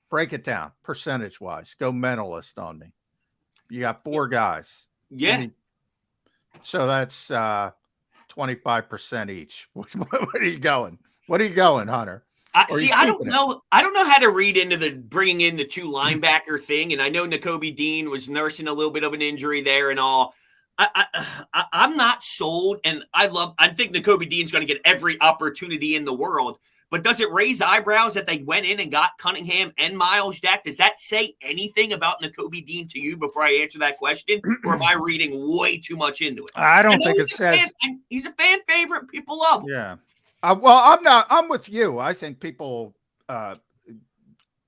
Break it down percentage-wise. Go mentalist on me. You got 4 guys. Yeah. So that's 25% each. What are you going? What are you going, Hunter? I don't know. I don't know how to read into the bringing in the 2 linebacker thing. And I know Nakobe Dean was nursing a little bit of an injury there and all. I'm not sold, and I think Nakobe Dean's going to get every opportunity in the world. But does it raise eyebrows that they went in and got Cunningham and Miles Jack? Does that say anything about Nakobe Dean to you before I answer that question? Or am I reading way too much into it? I don't think it says. He's a fan favorite. People love him. Yeah. Well, I'm with you. I think people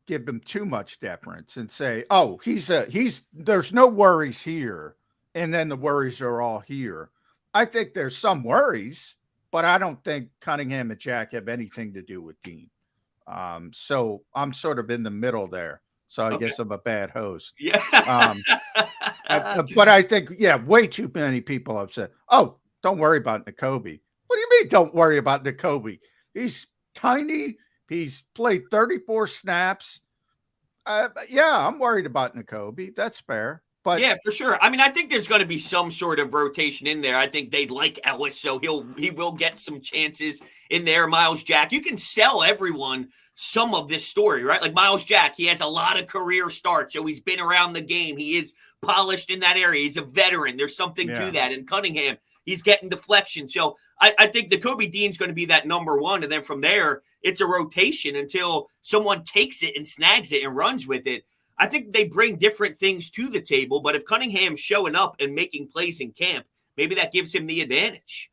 give him too much deference and say, oh, there's no worries here. And then the worries are all here. I think there's some worries, but I don't think Cunningham and Jack have anything to do with Dean. So I'm sort of in the middle there. So I guess I'm a bad host. Yeah. But I think, way too many people have said, oh, don't worry about Nakobe. What do you mean don't worry about Nakobe? He's tiny. He's played 34 snaps. I'm worried about Nakobe. That's fair. But yeah, for sure. I mean, I think there's going to be some sort of rotation in there. I think they like Ellis, so he will get some chances in there. Miles Jack, you can sell everyone some of this story, right? Like Miles Jack, he has a lot of career starts, so he's been around the game. He is polished in that area. He's a veteran. There's something to that. And Cunningham, he's getting deflection. So I think Nakobe Dean's going to be that number 1, and then from there, it's a rotation until someone takes it and snags it and runs with it. I think they bring different things to the table, but if Cunningham's showing up and making plays in camp, maybe that gives him the advantage.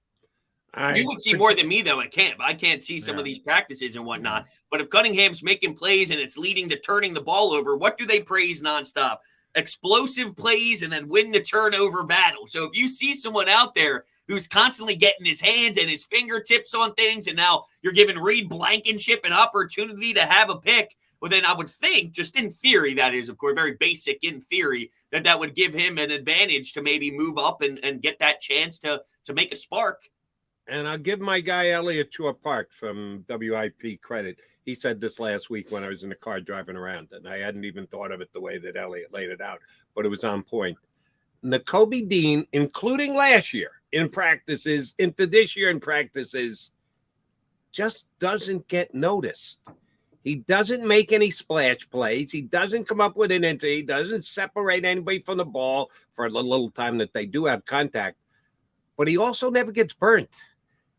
You would see more than me, though, at camp. I can't see some of these practices and whatnot. But if Cunningham's making plays and it's leading to turning the ball over, what do they praise nonstop? Explosive plays and then win the turnover battle. So if you see someone out there who's constantly getting his hands and his fingertips on things, and now you're giving Reed Blankenship an opportunity to have a pick, well, then I would think, just in theory, that is, of course, very basic in theory, that would give him an advantage to maybe move up and get that chance to make a spark. And I'll give my guy Elliot Park from WIP credit. He said this last week when I was in the car driving around, and I hadn't even thought of it the way that Elliot laid it out, but it was on point. Nakobe Dean, including last year in practices, into this year in practices, just doesn't get noticed. He doesn't make any splash plays. He doesn't come up with an entry. He doesn't separate anybody from the ball for the little time that they do have contact. But he also never gets burnt.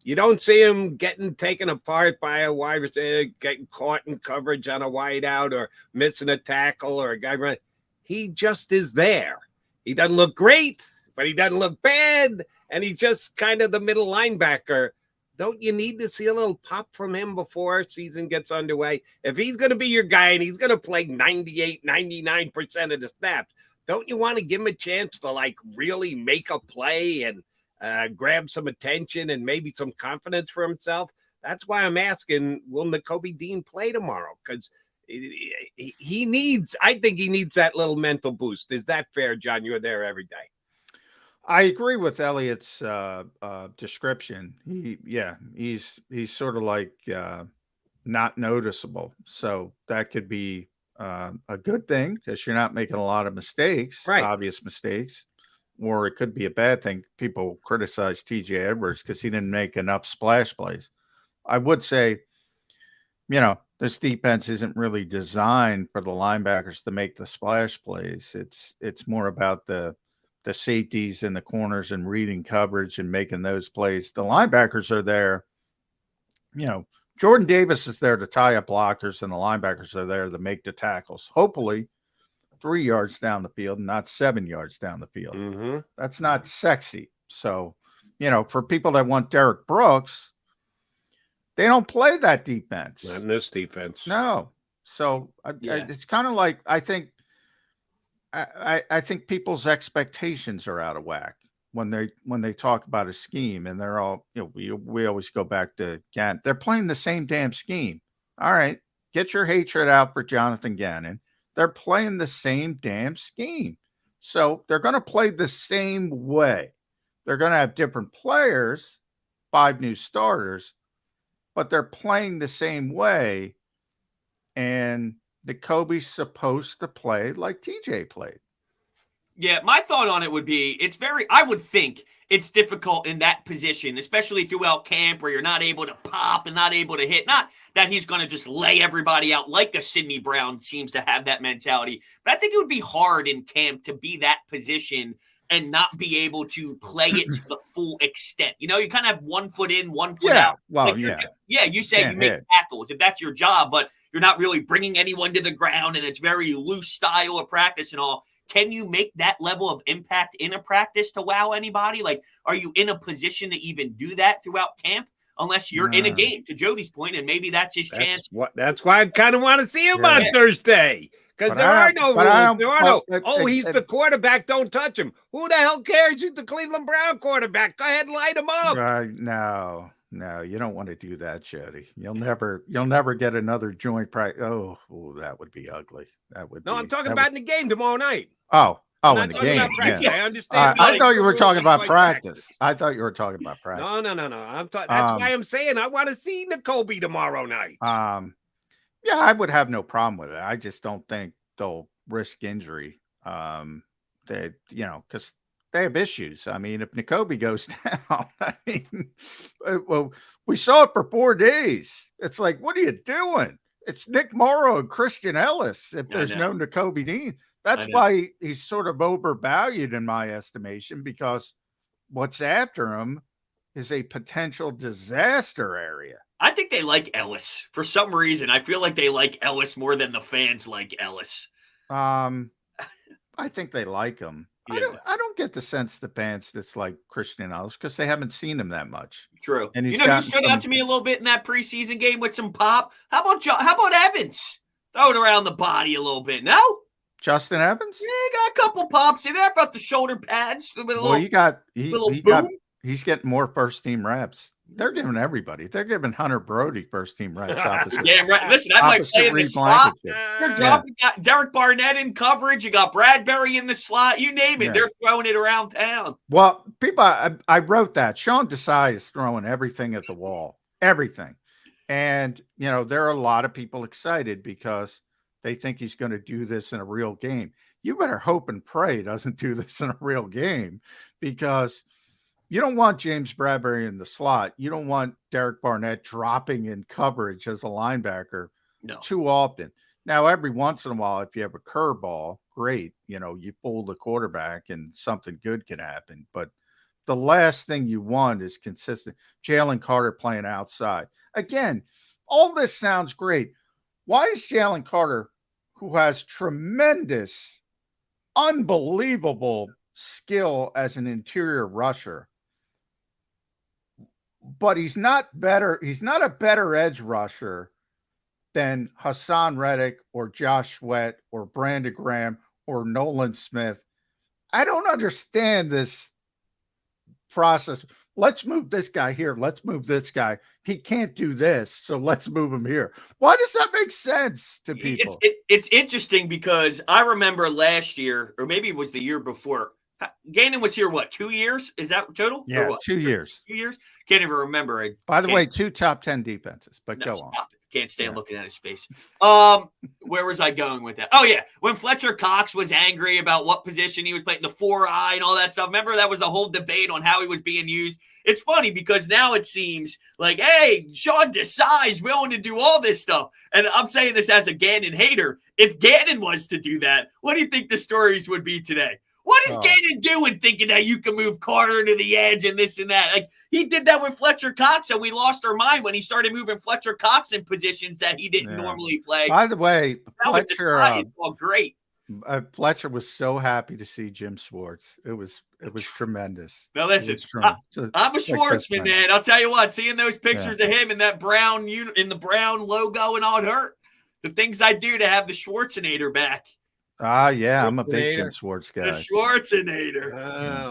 You don't see him getting taken apart by a wide receiver, getting caught in coverage on a wide out or missing a tackle or a guy running. He just is there. He doesn't look great, but he doesn't look bad. And he's just kind of the middle linebacker. Don't you need to see a little pop from him before season gets underway? If he's going to be your guy and he's going to play 98, 99% of the snaps, don't you want to give him a chance to like really make a play and grab some attention and maybe some confidence for himself? That's why I'm asking, will Nakobe Dean play tomorrow? Because he needs, I think he needs that little mental boost. Is that fair, John? You're there every day. I agree with Elliot's description. He's sort of like not noticeable. So that could be a good thing because you're not making a lot of mistakes, obvious mistakes, or it could be a bad thing. People criticize TJ Edwards because he didn't make enough splash plays. I would say, this defense isn't really designed for the linebackers to make the splash plays. It's more about the safeties and the corners and reading coverage and making those plays. The linebackers are there. Jordan Davis is there to tie up blockers, and the linebackers are there to make the tackles. Hopefully 3 yards down the field, not 7 yards down the field. Mm-hmm. That's not sexy. So, for people that want Derek Brooks, they don't play that defense. Not in this defense. No. So it's kind of like, I think people's expectations are out of whack when they talk about a scheme, and they're all, we always go back to Gannon. They're playing the same damn scheme. All right, get your hatred out for Jonathan Gannon. They're playing the same damn scheme. So they're going to play the same way. They're going to have different players, 5 new starters, but they're playing the same way. And Jacoby's supposed to play like TJ played. Yeah, my thought on it would be I would think it's difficult in that position, especially throughout camp where you're not able to pop and not able to hit. Not that he's going to just lay everybody out like a Sidney Brown seems to have that mentality. But I think it would be hard in camp to be that position and not be able to play it to the full extent. You kind of have 1 foot in, 1 foot out. Well, you say you make tackles if that's your job, but you're not really bringing anyone to the ground, and it's very loose style of practice and all. Can you make that level of impact in a practice to wow anybody? Like, are you in a position to even do that throughout camp? Unless you're in a game, to Jody's point, and maybe that's his chance. That's why I kind of want to see him on Thursday. Because there are no rules. There are no, he's the quarterback, don't touch him. Who the hell cares? He's the Cleveland Brown quarterback. Go ahead and light him up. No, you don't want to do that, Jody. You'll never get another joint practice. Oh, that would be ugly. I'm talking about in the game tomorrow night. Oh, in the game. Yeah. I understand. I thought you were talking about practice. I thought you were talking about practice. No. That's why I'm saying I want to see Jacoby tomorrow night. Yeah, I would have no problem with it. I just don't think they'll risk injury. Because they have issues. I mean, if Jacoby goes down, well, we saw it for 4 days. It's like, what are you doing? It's Nick Morrow and Christian Ellis. If there's no Jacoby Dean, that's why he's sort of overvalued in my estimation, because what's after him is a potential disaster area. I think they like Ellis for some reason. I feel like they like Ellis more than the fans like Ellis. I think they like him. Yeah. I don't get the sense the fans dislike Christian Ellis because they haven't seen him that much. True. And he stood out to me a little bit in that preseason game with some pop. How about Evans? Throw it around the body a little bit. No? Justin Evans? Yeah, he got a couple pops in there. I thought the shoulder pads. He's getting more first team reps. They're giving everybody. They're giving Hunter Brody first team reps. Yeah, right. Listen, I might play in the slot. They're dropping Derek Barnett in coverage. You got Bradbury in the slot. You name it. Yeah. They're throwing it around town. Well, people, I wrote that. Sean Desai is throwing everything at the wall. Everything. And, there are a lot of people excited because they think he's going to do this in a real game. You better hope and pray he doesn't do this in a real game, because you don't want James Bradbury in the slot. You don't want Derek Barnett dropping in coverage as a linebacker too often. Now, every once in a while, if you have a curveball, great. You fool the quarterback and something good can happen. But the last thing you want is consistent. Jalen Carter playing outside. Again, all this sounds great. Why is Jalen Carter, who has tremendous, unbelievable skill as an interior rusher, but he's not a better edge rusher than Hassan Reddick or Josh Sweat or Brandon Graham or Nolan Smith? I don't understand this process. Let's move this guy here. Let's move this guy. He can't do this, so let's move him here. Why does that make sense to people? It's interesting because I remember last year, or maybe it was the year before, Gannon was here, 2 years? Is that total? Yeah, 2 years. 2 years? Can't even remember. By the way, 2 top 10 defenses, but go on. Can't stand looking at his face. Where was I going with that? Oh, yeah. When Fletcher Cox was angry about what position he was playing, the 4-eye and all that stuff. Remember, that was a whole debate on how he was being used. It's funny because now it seems like, hey, Sean Desai's willing to do all this stuff. And I'm saying this as a Gannon hater. If Gannon was to do that, what do you think the stories would be today? What is Gannon doing thinking that you can move Carter to the edge and this and that? Like, he did that with Fletcher Cox, and we lost our mind when he started moving Fletcher Cox in positions that he didn't normally play. By the way, Fletcher, it's all great. Fletcher was so happy to see Jim Schwartz. It was tremendous. Now listen, I'm a Schwartzman, man. I'll tell you what, seeing those pictures of him in that brown in the brown logo and all hurt. The things I do to have the Schwarzenegger back. Yeah, I'm a big Jim Schwartz guy. The Schwarzenegger.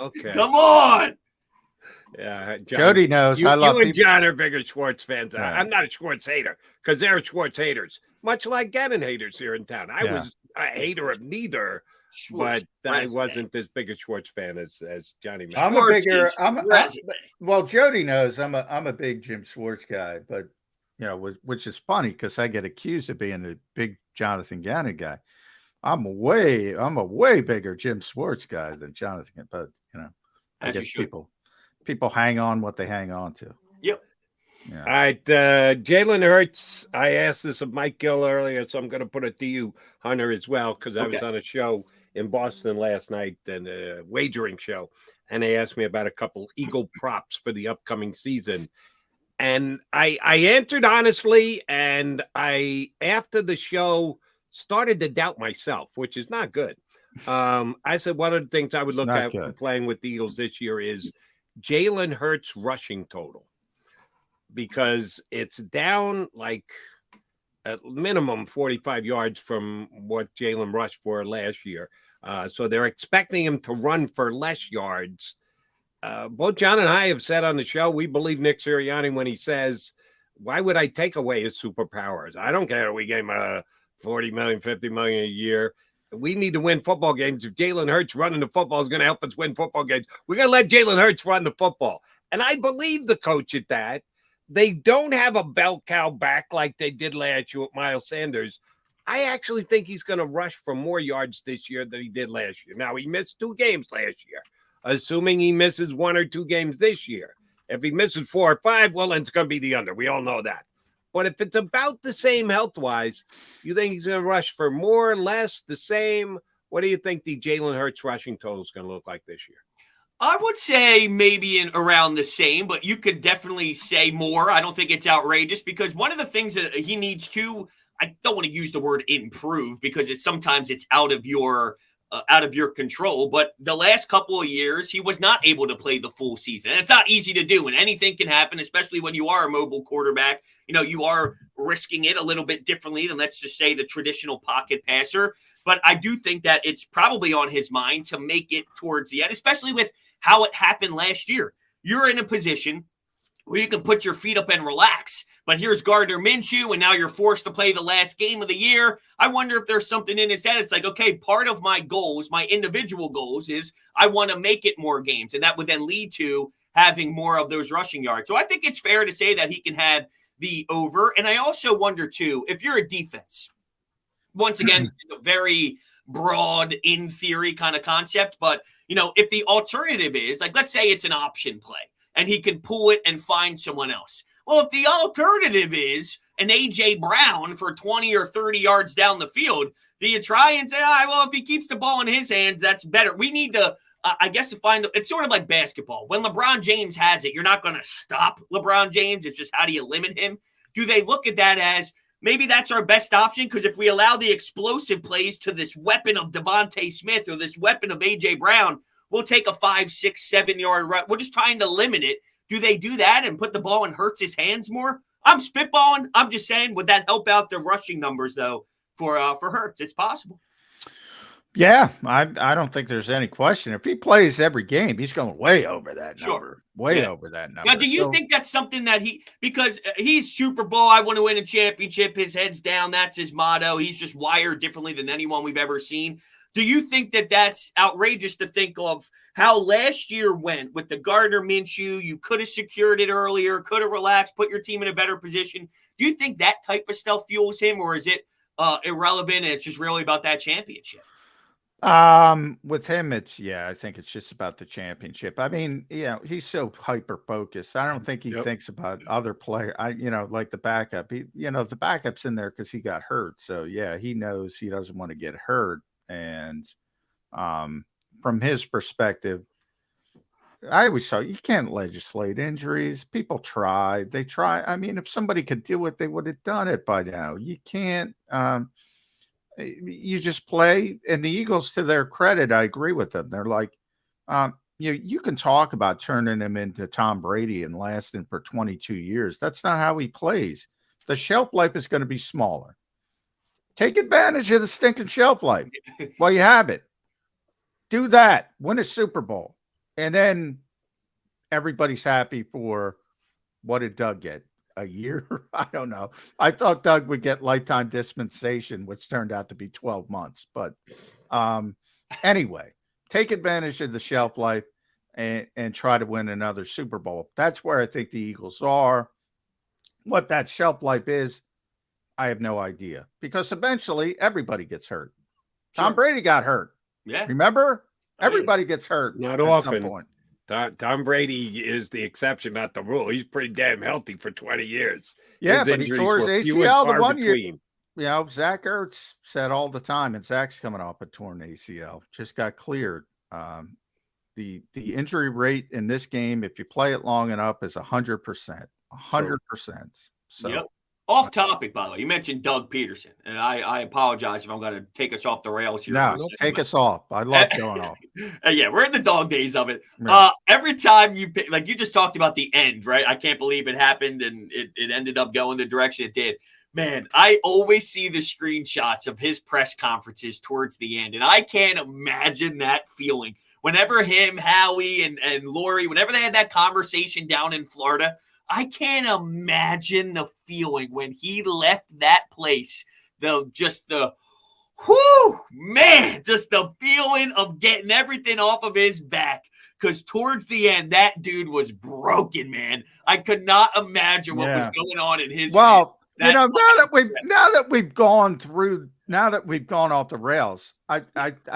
Okay. Come on. Yeah, John, Jody knows. I love you and John are bigger Schwartz fans. Yeah. I'm not a Schwartz hater because they're Schwartz haters, much like Gannon haters here in town. I was a hater of neither, Schwartz but I wasn't as big a Schwartz fan as Johnny. I'm a bigger. Well, Jody knows I'm a big Jim Schwartz guy, but which is funny because I get accused of being a big Jonathan Gannon guy. I'm a way bigger Jim Schwartz guy than Jonathan, but I guess people hang on what they hang on to. Yep. Yeah. All right, Jalen Hurts. I asked this of Mike Gill earlier, so I'm going to put it to you, Hunter, as well, because I was on a show in Boston last night, and a wagering show, and they asked me about a couple Eagle props for the upcoming season. And I answered honestly, and after the show started to doubt myself, which is not good. I said one of the things I would look at when playing with the Eagles this year is Jalen Hurts rushing total, because it's down like at minimum 45 yards from what Jalen rushed for last year. So they're expecting him to run for less yards. Both John and I have said on the show, we believe Nick Sirianni when he says, why would I take away his superpowers? I don't care if we gave him a 40 million, 50 million a year. We need to win football games. If Jalen Hurts running the football is going to help us win football games, we're going to let Jalen Hurts run the football. And I believe the coach at that. They don't have a bell cow back like they did last year with Miles Sanders. I actually think he's going to rush for more yards this year than he did last year. Now, he missed 2 games last year, assuming he misses 1 or 2 games this year. If he misses 4 or 5, well, then it's going to be the under. We all know that. But if it's about the same health-wise, you think he's going to rush for more, less, the same? What do you think the Jalen Hurts rushing total is going to look like this year? I would say maybe around the same, but you could definitely say more. I don't think it's outrageous, because one of the things that he needs to, I don't want to use the word improve, because sometimes it's out of your control. But the last couple of years, he was not able to play the full season. And it's not easy to do, and anything can happen, especially when you are a mobile quarterback. You are risking it a little bit differently than, let's just say, the traditional pocket passer. But I do think that it's probably on his mind to make it towards the end, especially with how it happened last year. You're in a position where you can put your feet up and relax. But here's Gardner Minshew, and now you're forced to play the last game of the year. I wonder if there's something in his head. It's like, okay, part of my goals, my individual goals, is I want to make it more games. And that would then lead to having more of those rushing yards. So I think it's fair to say that he can have the over. And I also wonder, too, if you're a defense, once again, it's a very broad, in theory kind of concept. But, if the alternative is, like, let's say it's an option play, and he can pull it and find someone else. Well, if the alternative is an A.J. Brown for 20 or 30 yards down the field, do you try and say, if he keeps the ball in his hands, that's better? We need to, find – it's sort of like basketball. When LeBron James has it, you're not going to stop LeBron James. It's just, how do you limit him? Do they look at that as maybe that's our best option? Because if we allow the explosive plays to this weapon of Devontae Smith or this weapon of A.J. Brown, we'll take a 5, 6, 7 yard run. We're just trying to limit it. Do they do that and put the ball in Hurts' hands more? I'm spitballing. I'm just saying, would that help out the rushing numbers, though, for Hurts? It's possible. Yeah, I don't think there's any question. If he plays every game, he's going way over that number. Way over that number. Now, do you think that's something that because he's Super Bowl, I want to win a championship, his head's down, that's his motto. He's just wired differently than anyone we've ever seen. Do you think that that's outrageous to think of how last year went with the Gardner Minshew? You could have secured it earlier, could have relaxed, put your team in a better position. Do you think that type of stuff fuels him, or is it irrelevant and it's just really about that championship? With him, I think it's just about the championship. I mean, he's so hyper focused. I don't think he thinks about other players. Like the backup. The backup's in there because he got hurt. So he knows he doesn't want to get hurt. And from his perspective, I always thought you can't legislate injuries. People try. They try. I mean, if somebody could do it, they would have done it by now. You can't. You just play. And the Eagles, to their credit, I agree with them. They're like, you can talk about turning him into Tom Brady and lasting for 22 years. That's not how he plays. The shelf life is going to be smaller. Take advantage of the stinking shelf life while you have it. Do that. Win a Super Bowl. And then everybody's happy for what did Doug get? A year? I don't know. I thought Doug would get lifetime dispensation, which turned out to be 12 months. But anyway, take advantage of the shelf life and try to win another Super Bowl. That's where I think the Eagles are. What that shelf life is, I have no idea. Because eventually everybody gets hurt. Tom Brady got hurt. Yeah. Remember? Everybody gets hurt. Not at often. some point. Tom Brady is the exception, not the rule. He's pretty damn healthy for 20 years. Yeah, His but he tore his were few and ACL the far one year. between. Zach Ertz said all the time, and Zach's coming off a torn ACL, just got cleared. The injury rate in this game, if you play it long enough, is 100%. 100%. So. Yep. Off topic, by the way, you mentioned Doug Pederson, and I apologize if I'm going to take us off the rails here. No, take us off. I love going off. Yeah, we're in the dog days of it. Right. Every time you just talked about the end, right? I can't believe it happened, and it ended up going the direction it did. Man, I always see the screenshots of his press conferences towards the end, and I can't imagine that feeling. Whenever him, Howie, and Lori, whenever they had that conversation down in Florida, I can't imagine the feeling when he left that place. Just the feeling of getting everything off of his back. Because towards the end, that dude was broken, man. I could not imagine what was going on in his head. Now that we've gone off the rails, I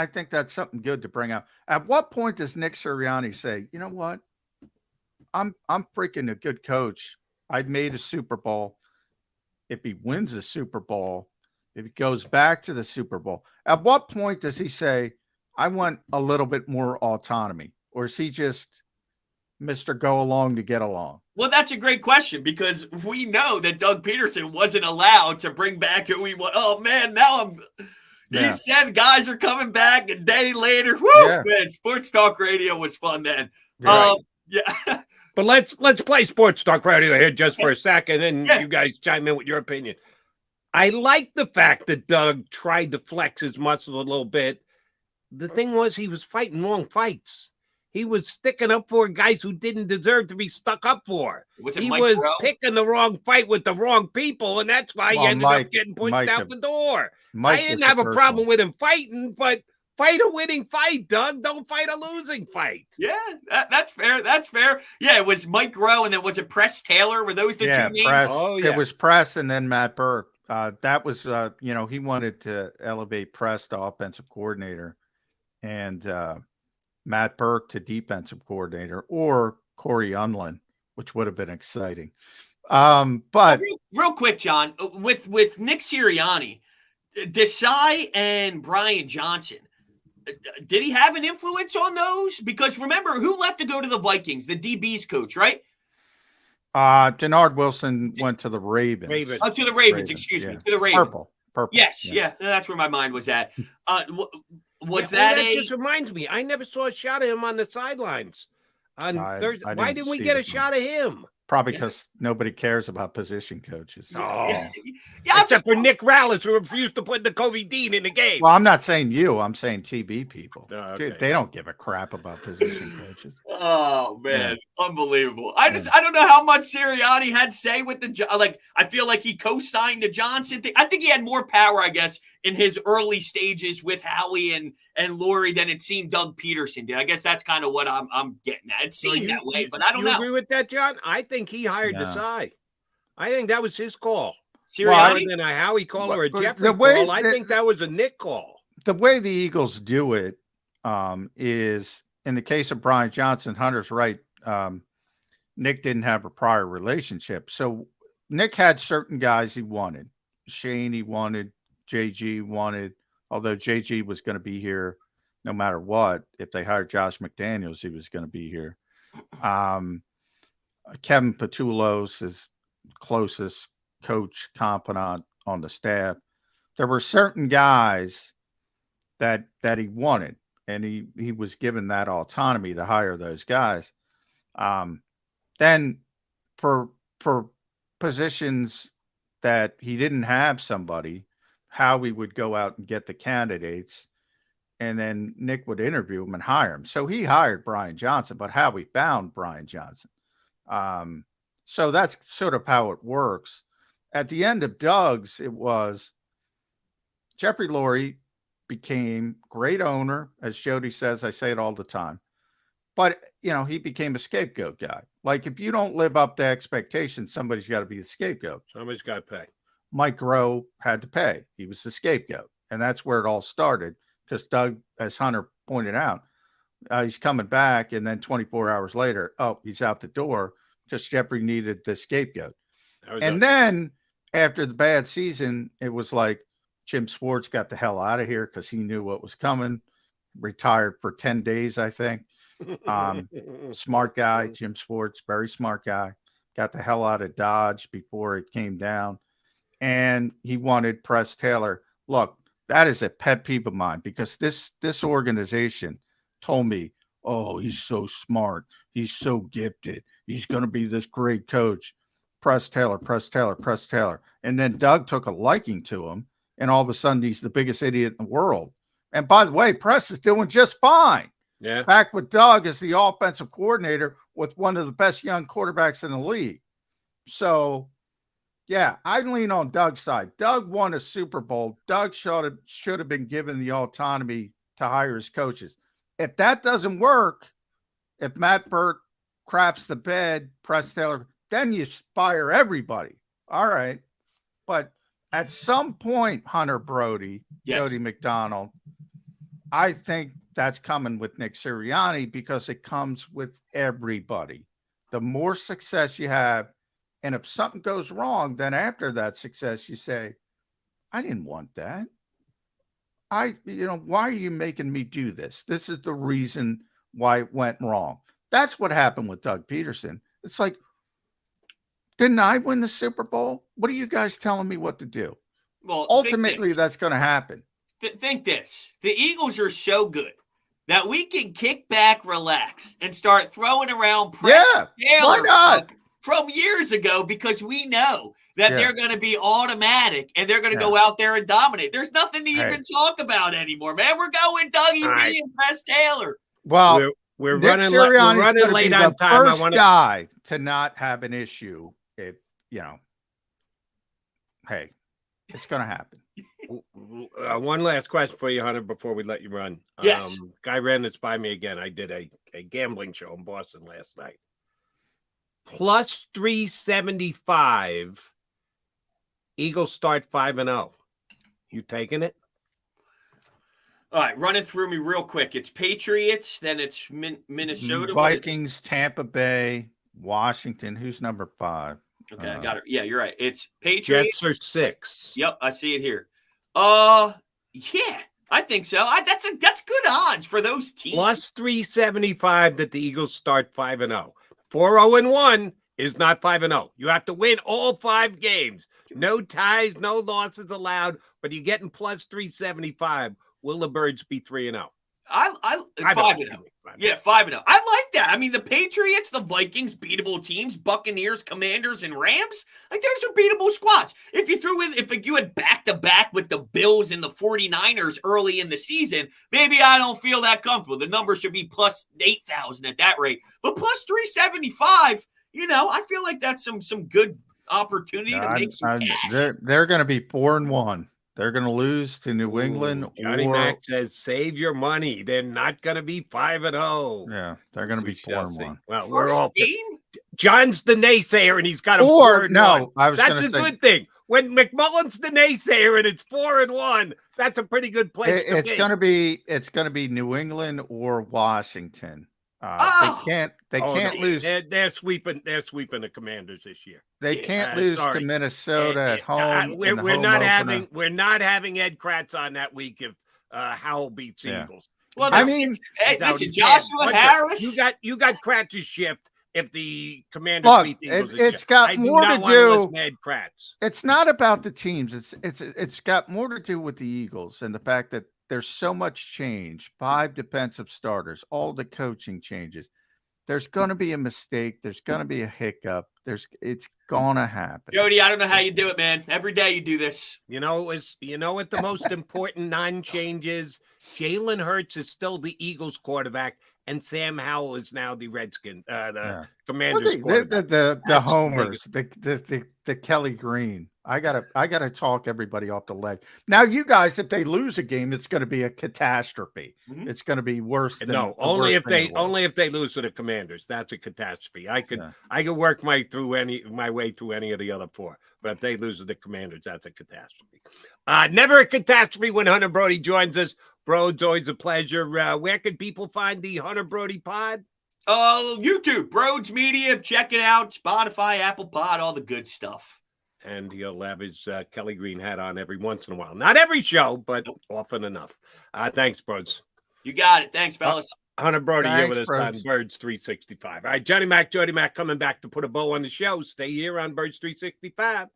think that's something good to bring up. At what point does Nick Sirianni say, you know what? I'm freaking a good coach. I've made a Super Bowl. If he wins a Super Bowl, if he goes back to the Super Bowl, at what point does he say, I want a little bit more autonomy? Or is he just Mr. Go Along to get along? Well, that's a great question because we know that Doug Pederson wasn't allowed to bring back who he was. Oh, man, now he said guys are coming back a day later. Woo, man, Sports Talk Radio was fun then. Right. Yeah. But let's play Sports Talk Radio here just for a second, and you guys chime in with your opinion. I like the fact that Doug tried to flex his muscles a little bit. The thing was he was fighting wrong fights. He was sticking up for guys who didn't deserve to be stuck up for. He was picking the wrong fight with the wrong people, and that's why he ended up getting pushed out the door. I didn't have a problem with him fighting, but fight a winning fight, Doug. Don't fight a losing fight. Yeah, that's fair. That's fair. Yeah, it was Mike Groh, and then was it Press Taylor? Were those the two names? Press. It was Press and then Matt Burke. That was, he wanted to elevate Press to offensive coordinator and Matt Burke to defensive coordinator, or Corey Unlin, which would have been exciting. But real quick, John, with Nick Sirianni, Desai and Brian Johnson, did he have an influence on those? Because remember, who left to go to the Vikings? The DB's coach, right? Denard Wilson went to the Ravens. Oh, to the Ravens, excuse me. To the Ravens. Purple. Yes, yeah. That's where my mind was at. That just reminds me, I never saw a shot of him on the sidelines on Thursday. Why didn't we get a shot of him? Probably because nobody cares about position coaches. Yeah, except for Nick Rallis, who refused to put Nakobe Dean in the game. Well, I'm not saying you. I'm saying TB people. Okay. They don't give a crap about position coaches. Oh man, unbelievable! I don't know how much Sirianni had to say with the I feel like he co-signed the Johnson thing. I think he had more power, I guess, in his early stages with Howie and Laurie than it seemed Doug Pederson did. I guess that's kind of what I'm getting at. It seemed that way, but I don't know. You agree with that, John? I think he hired Desai. I think that was his call. Sirianni? Than a Howie call or a Jeffrey call. I think that was a Nick call. The way the Eagles do it is, in the case of Brian Johnson, Hunter's right. Nick didn't have a prior relationship. So Nick had certain guys he wanted. Shane he wanted, JG wanted, although JG was going to be here no matter what. If they hired Josh McDaniels, he was going to be here. Kevin Patullo's his closest coach, confidant on the staff. There were certain guys that he wanted, and he was given that autonomy to hire those guys. Then for positions that he didn't have somebody, Howie would go out and get the candidates, and then Nick would interview him and hire him. So he hired Brian Johnson, but Howie found Brian Johnson. So that's sort of how it works. At the end of Doug's, it was Jeffrey Lurie became great owner, as Jody says. I say it all the time. But, he became a scapegoat guy. Like, if you don't live up to expectations, somebody's got to be the scapegoat. Somebody's got to pay. Mike Gill had to pay. He was the scapegoat. And that's where it all started. Because Doug, as Hunter pointed out, he's coming back. And then 24 hours later, he's out the door because Jeffrey needed the scapegoat. And then after the bad season, it was like Jim Schwartz got the hell out of here because he knew what was coming. Retired for 10 days, I think. Smart guy, Jim Schwartz, very smart guy. Got the hell out of Dodge before it came down. And he wanted Press Taylor. Look, that is a pet peeve of mine because this organization told me, oh, he's so smart. He's so gifted. He's going to be this great coach. Press Taylor, Press Taylor, Press Taylor. And then Doug took a liking to him. And all of a sudden, he's the biggest idiot in the world. And by the way, Press is doing just fine. Yeah. Back with Doug as the offensive coordinator with one of the best young quarterbacks in the league. So, yeah, I lean on Doug's side. Doug won a Super Bowl. Doug should have been given the autonomy to hire his coaches. If that doesn't work, if Matt Burt craps the bed, Press Taylor, then you fire everybody. All right. But at some point, Hunter Brody, Jody McDonald, I think that's coming with Nick Sirianni because it comes with everybody. The more success you have, and if something goes wrong, then after that success, you say, I didn't want that. Why are you making me do this? This is the reason why it went wrong. That's what happened with Doug Pederson. It's like, didn't I win the Super Bowl? What are you guys telling me what to do? Well, ultimately, that's going to happen. Think this. The Eagles are so good that we can kick back, relax, and start throwing around Taylor why not? From years ago because we know that they're going to be automatic and they're going to go out there and dominate. There's nothing to even talk about anymore, man. We're going Dougie B and Press Taylor. Well, we're Nick running late on time. First guy to not have an issue. If hey, it's going to happen. One last question for you, Hunter, before we let you run. Yes. Guy ran this by me again. I did a gambling show in Boston last night. Plus 375. Eagles start 5-0. You taking it? All right, run it through me real quick. It's Patriots, then it's Minnesota. Vikings, Tampa Bay, Washington. Who's number 5? Okay, I got it. Yeah, you're right. It's Patriots. Jets are 6. Yep, I see it here. Yeah, I think so. That's good odds for those teams. Plus 375 that the Eagles start 5-0. 4-0-1 is not 5-0. You have to win all 5 games. No ties, no losses allowed, but you're getting plus 375. Will the Birds be 3-0? I 5-0. Yeah, 5-0. I like that. I mean, the Patriots, the Vikings, beatable teams, Buccaneers, Commanders, and Rams. Like, those are beatable squads. If you had back-to-back with the Bills and the 49ers early in the season, maybe I don't feel that comfortable. The number should be plus 8,000 at that rate. But plus 375, I feel like that's some good opportunity to make some cash. They're going to be 4-1. They're going to lose to New England. Johnny Mac says, save your money. They're not going to be 5-0. Yeah, they're going to be 4-1. Well, we're all John's the naysayer, and he's got a 4-1. That's a good thing. When McMullen's the naysayer and it's 4-1, that's a pretty good place to be. It's going to be New England or Washington. They can't lose. They're sweeping the Commanders this year. They can't lose to Minnesota at home. We're not having Ed Kratz on that week if Howell beats Eagles. Well, listen, Joshua Harris. You got Kratz's shift if the Commanders beat the Eagles. It's got more to do. Ed Kratz. It's not about the teams. It's got more to do with the Eagles and the fact that there's so much change. 5 defensive starters, all the coaching changes. There's going to be a mistake. There's going to be a hiccup. It's going to happen. Jody, I don't know how you do it, man. Every day you do this. What the most important non-change is? Jalen Hurts is still the Eagles quarterback, and Sam Howell is now the Commanders quarterback. The homers, the Kelly Green. I gotta talk everybody off the ledge. Now, you guys, if they lose a game, it's going to be a catastrophe. Mm-hmm. It's going to be worse. Only if they lose to the Commanders. That's a catastrophe. I could work my way through any of the other 4, but if they lose to the Commanders, that's a catastrophe. Never a catastrophe when Hunter Brody joins us. Bro, it's always a pleasure. Where can people find the Hunter Brody pod? YouTube, Broads Media. Check it out. Spotify, Apple Pod, all the good stuff. And he'll have his Kelly Green hat on every once in a while. Not every show, but often enough. Thanks, Broads. You got it. Thanks, fellas. Hunter Brody here with us on Birds 365. All right, Jody Mac coming back to put a bow on the show. Stay here on Birds 365.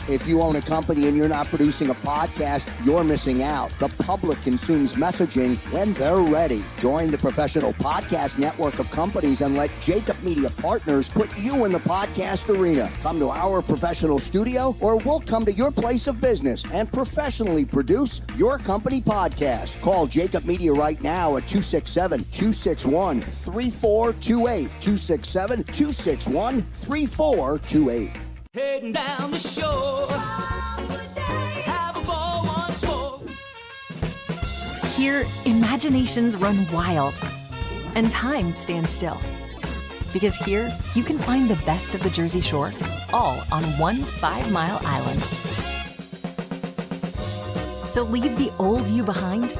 If you own a company and you're not producing a podcast, you're missing out. The public consumes messaging when they're ready. Join the professional podcast network of companies and let JAKIB Media Partners put you in the podcast arena. Come to our professional studio or we'll come to your place of business and professionally produce your company podcast. Call JAKIB Media right now at 267-261-3428. 267-261-3428. Heading down the shore, have a ball once more. Here, imaginations run wild and time stands still. Because here, you can find the best of the Jersey Shore, all on one 5-mile island. So leave the old you behind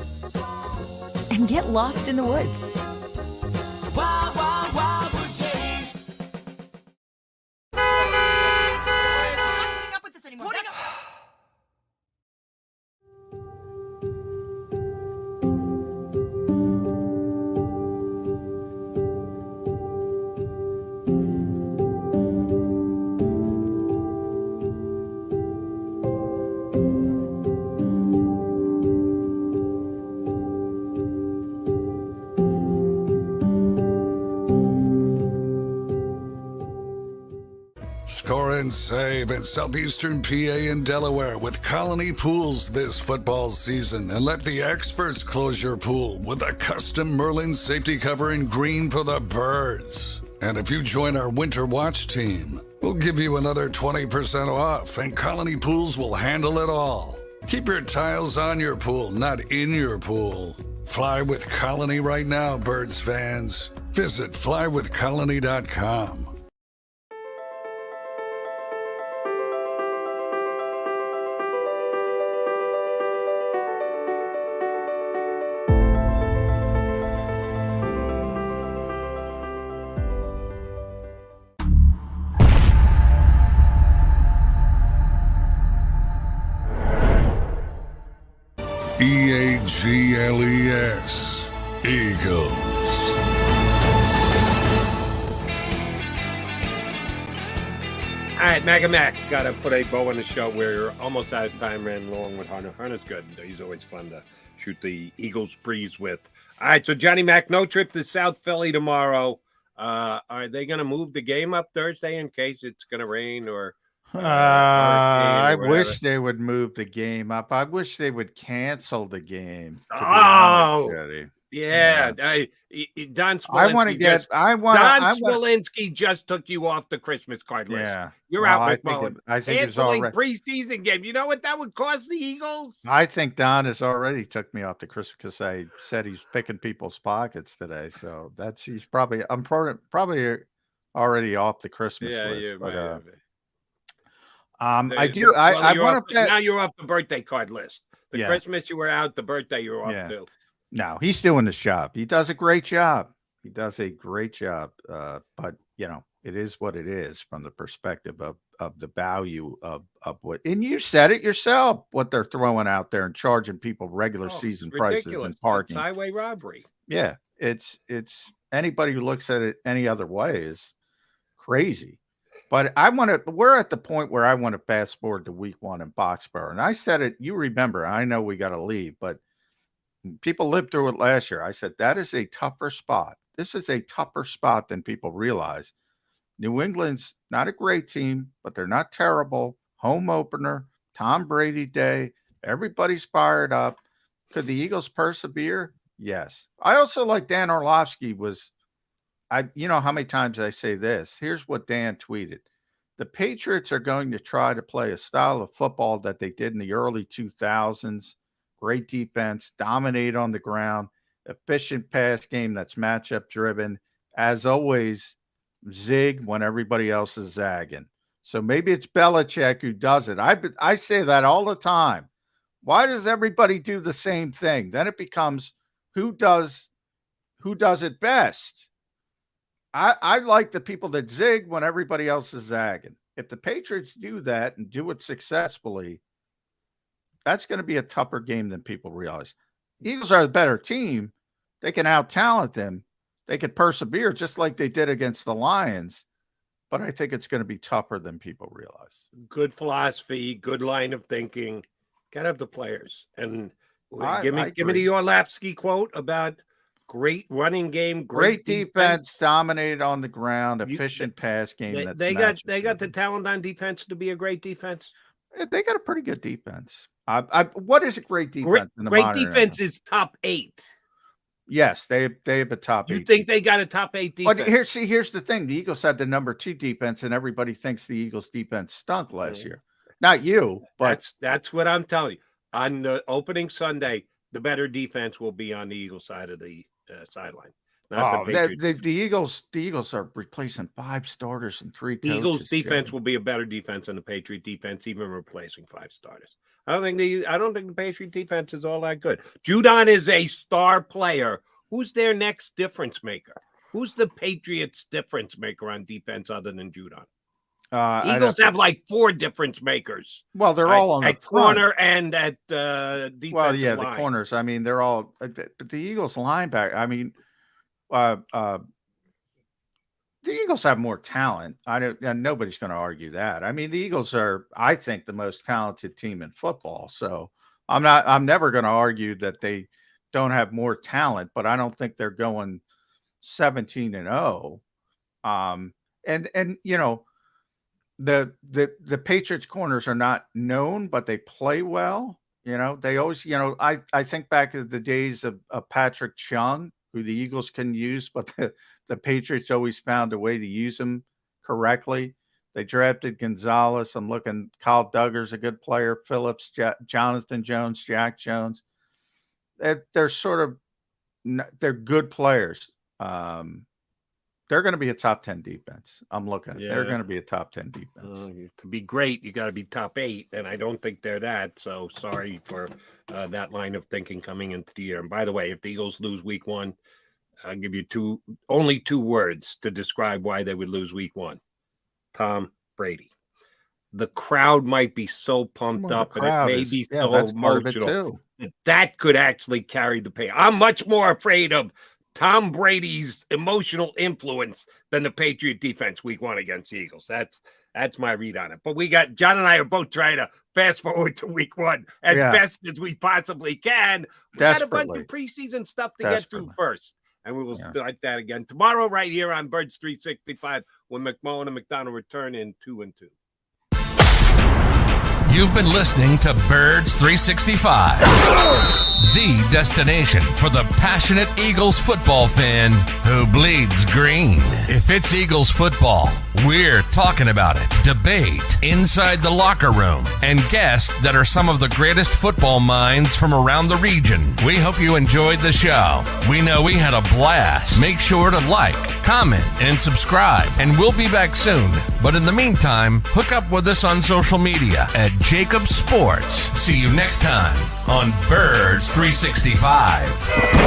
and get lost in the woods. Wild, wild, wild wood days. Score and save in southeastern PA and Delaware with Colony Pools this football season, and let the experts close your pool with a custom Merlin safety cover in green for the birds. And if you join our Winter Watch team, we'll give you another 20% off, and Colony Pools will handle it all. Keep your tiles on your pool, not in your pool. Fly with Colony right now, Birds fans. Visit flywithcolony.com. EAGLES. Eagles. All right, Mac, got to put a bow on the show. We're almost out of time. Ran long with Hunter. Hunter's good. He's always fun to shoot the Eagles breeze with. All right, so Johnny Mac, no trip to South Philly tomorrow. Are they going to move the game up Thursday in case it's going to rain or? I wish they would move the game up. I wish they would cancel the game. Yeah. Don Smolinski. Smolinski just took you off the Christmas card list. Yeah. You're out, McMullen. I think canceling preseason game. You know what that would cost the Eagles? I think Don has already took me off the Christmas because I said he's picking people's pockets today. So he's probably already off the Christmas list. Yeah, but, I do. I want to. Now you're off the birthday card list. The Christmas you were out, the birthday you're off too. No, he's doing his job. He does a great job. But it is what it is from the perspective of the value of what. And you said it yourself. What they're throwing out there and charging people regular season prices and parking. It's highway robbery. Yeah, it's anybody who looks at it any other way is crazy. But we're at the point where I want to fast forward to week 1 in Boxborough. And I said it, you remember, I know we got to leave, but people lived through it last year. I said, that is a tougher spot. This is a tougher spot than people realize. New England's not a great team, but they're not terrible. Home opener, Tom Brady day. Everybody's fired up. Could the Eagles persevere? Yes. I also like Dan Orlovsky you know how many times I say this. Here's what Dan tweeted. The Patriots are going to try to play a style of football that they did in the early 2000s. Great defense, dominate on the ground, efficient pass game that's matchup driven. As always, zig when everybody else is zagging. So maybe it's Belichick who does it. I say that all the time. Why does everybody do the same thing? Then it becomes who does it best? I like the people that zig when everybody else is zagging. If the Patriots do that and do it successfully, that's going to be a tougher game than people realize. Eagles are the better team. They can out-talent them. They could persevere just like they did against the Lions. But I think it's going to be tougher than people realize. Good philosophy, good line of thinking. Got to have the players. And give me the Orlovsky quote about great running game, great defense, dominated on the ground, efficient pass game. They got the talent on defense to be a great defense. They got a pretty good defense. What is a great defense? Great defense is top 8. Yes, they have a top 8. You think they got a top 8 defense? But here's the thing: the Eagles had the number 2 defense, and everybody thinks the Eagles defense stunk last year. Not you, but that's what I'm telling you. On the opening Sunday, the better defense will be on the Eagles side of the sideline. The Eagles are replacing 5 starters and 3 coaches. Eagles defense will be a better defense than the Patriot defense, even replacing 5 starters. I don't think the Patriot defense is all that good. Judon is a star player. Who's their next difference maker? Who's the Patriots difference maker on defense other than Judon? Eagles have like 4 difference makers. Well, they're all on the corner and at defensive line. The corners. I mean, they're all. But the Eagles linebacker. I mean, the Eagles have more talent. Nobody's going to argue that. I mean, the Eagles are, I think, the most talented team in football. So I'm never going to argue that they don't have more talent, but I don't think they're going 17-0. And you know. The Patriots corners are not known, but they play well. You know, they always, I think back to the days of Patrick Chung, who the Eagles can use, but the Patriots always found a way to use him correctly. They drafted Gonzalez. I'm looking, Kyle Duggar's a good player. Phillips, Jonathan Jones, Jack Jones. They're good players. They're going to be a top 10 defense. I'm looking. Yeah. They're going to be a top 10 defense. To be great, you got to be top 8, and I don't think they're that. So sorry for that line of thinking coming into the year. And by the way, if the Eagles lose week 1, I'll give you only 2 words to describe why they would lose week 1. Tom Brady. the crowd might be so pumped up and it may be so that's part of it emotional too. that could actually carry the pain. I'm much more afraid of Tom Brady's emotional influence than the Patriot defense week 1 against the Eagles. That's my read on it. But we got John and I are both trying to fast forward to week 1 as best as we possibly can. We got a bunch of preseason stuff to get through first. And we will start that again tomorrow right here on Birds 365 when McMullen and McDonald return in 2 and 2. You've been listening to Birds 365, the destination for the passionate Eagles football fan who bleeds green. If it's Eagles football, we're talking about it. Debate inside the locker room and guests that are some of the greatest football minds from around the region. We hope you enjoyed the show. We know we had a blast. Make sure to like, comment, and subscribe, and we'll be back soon. But in the meantime, hook up with us on social media at JAKIB Sports. See you next time on Birds 365.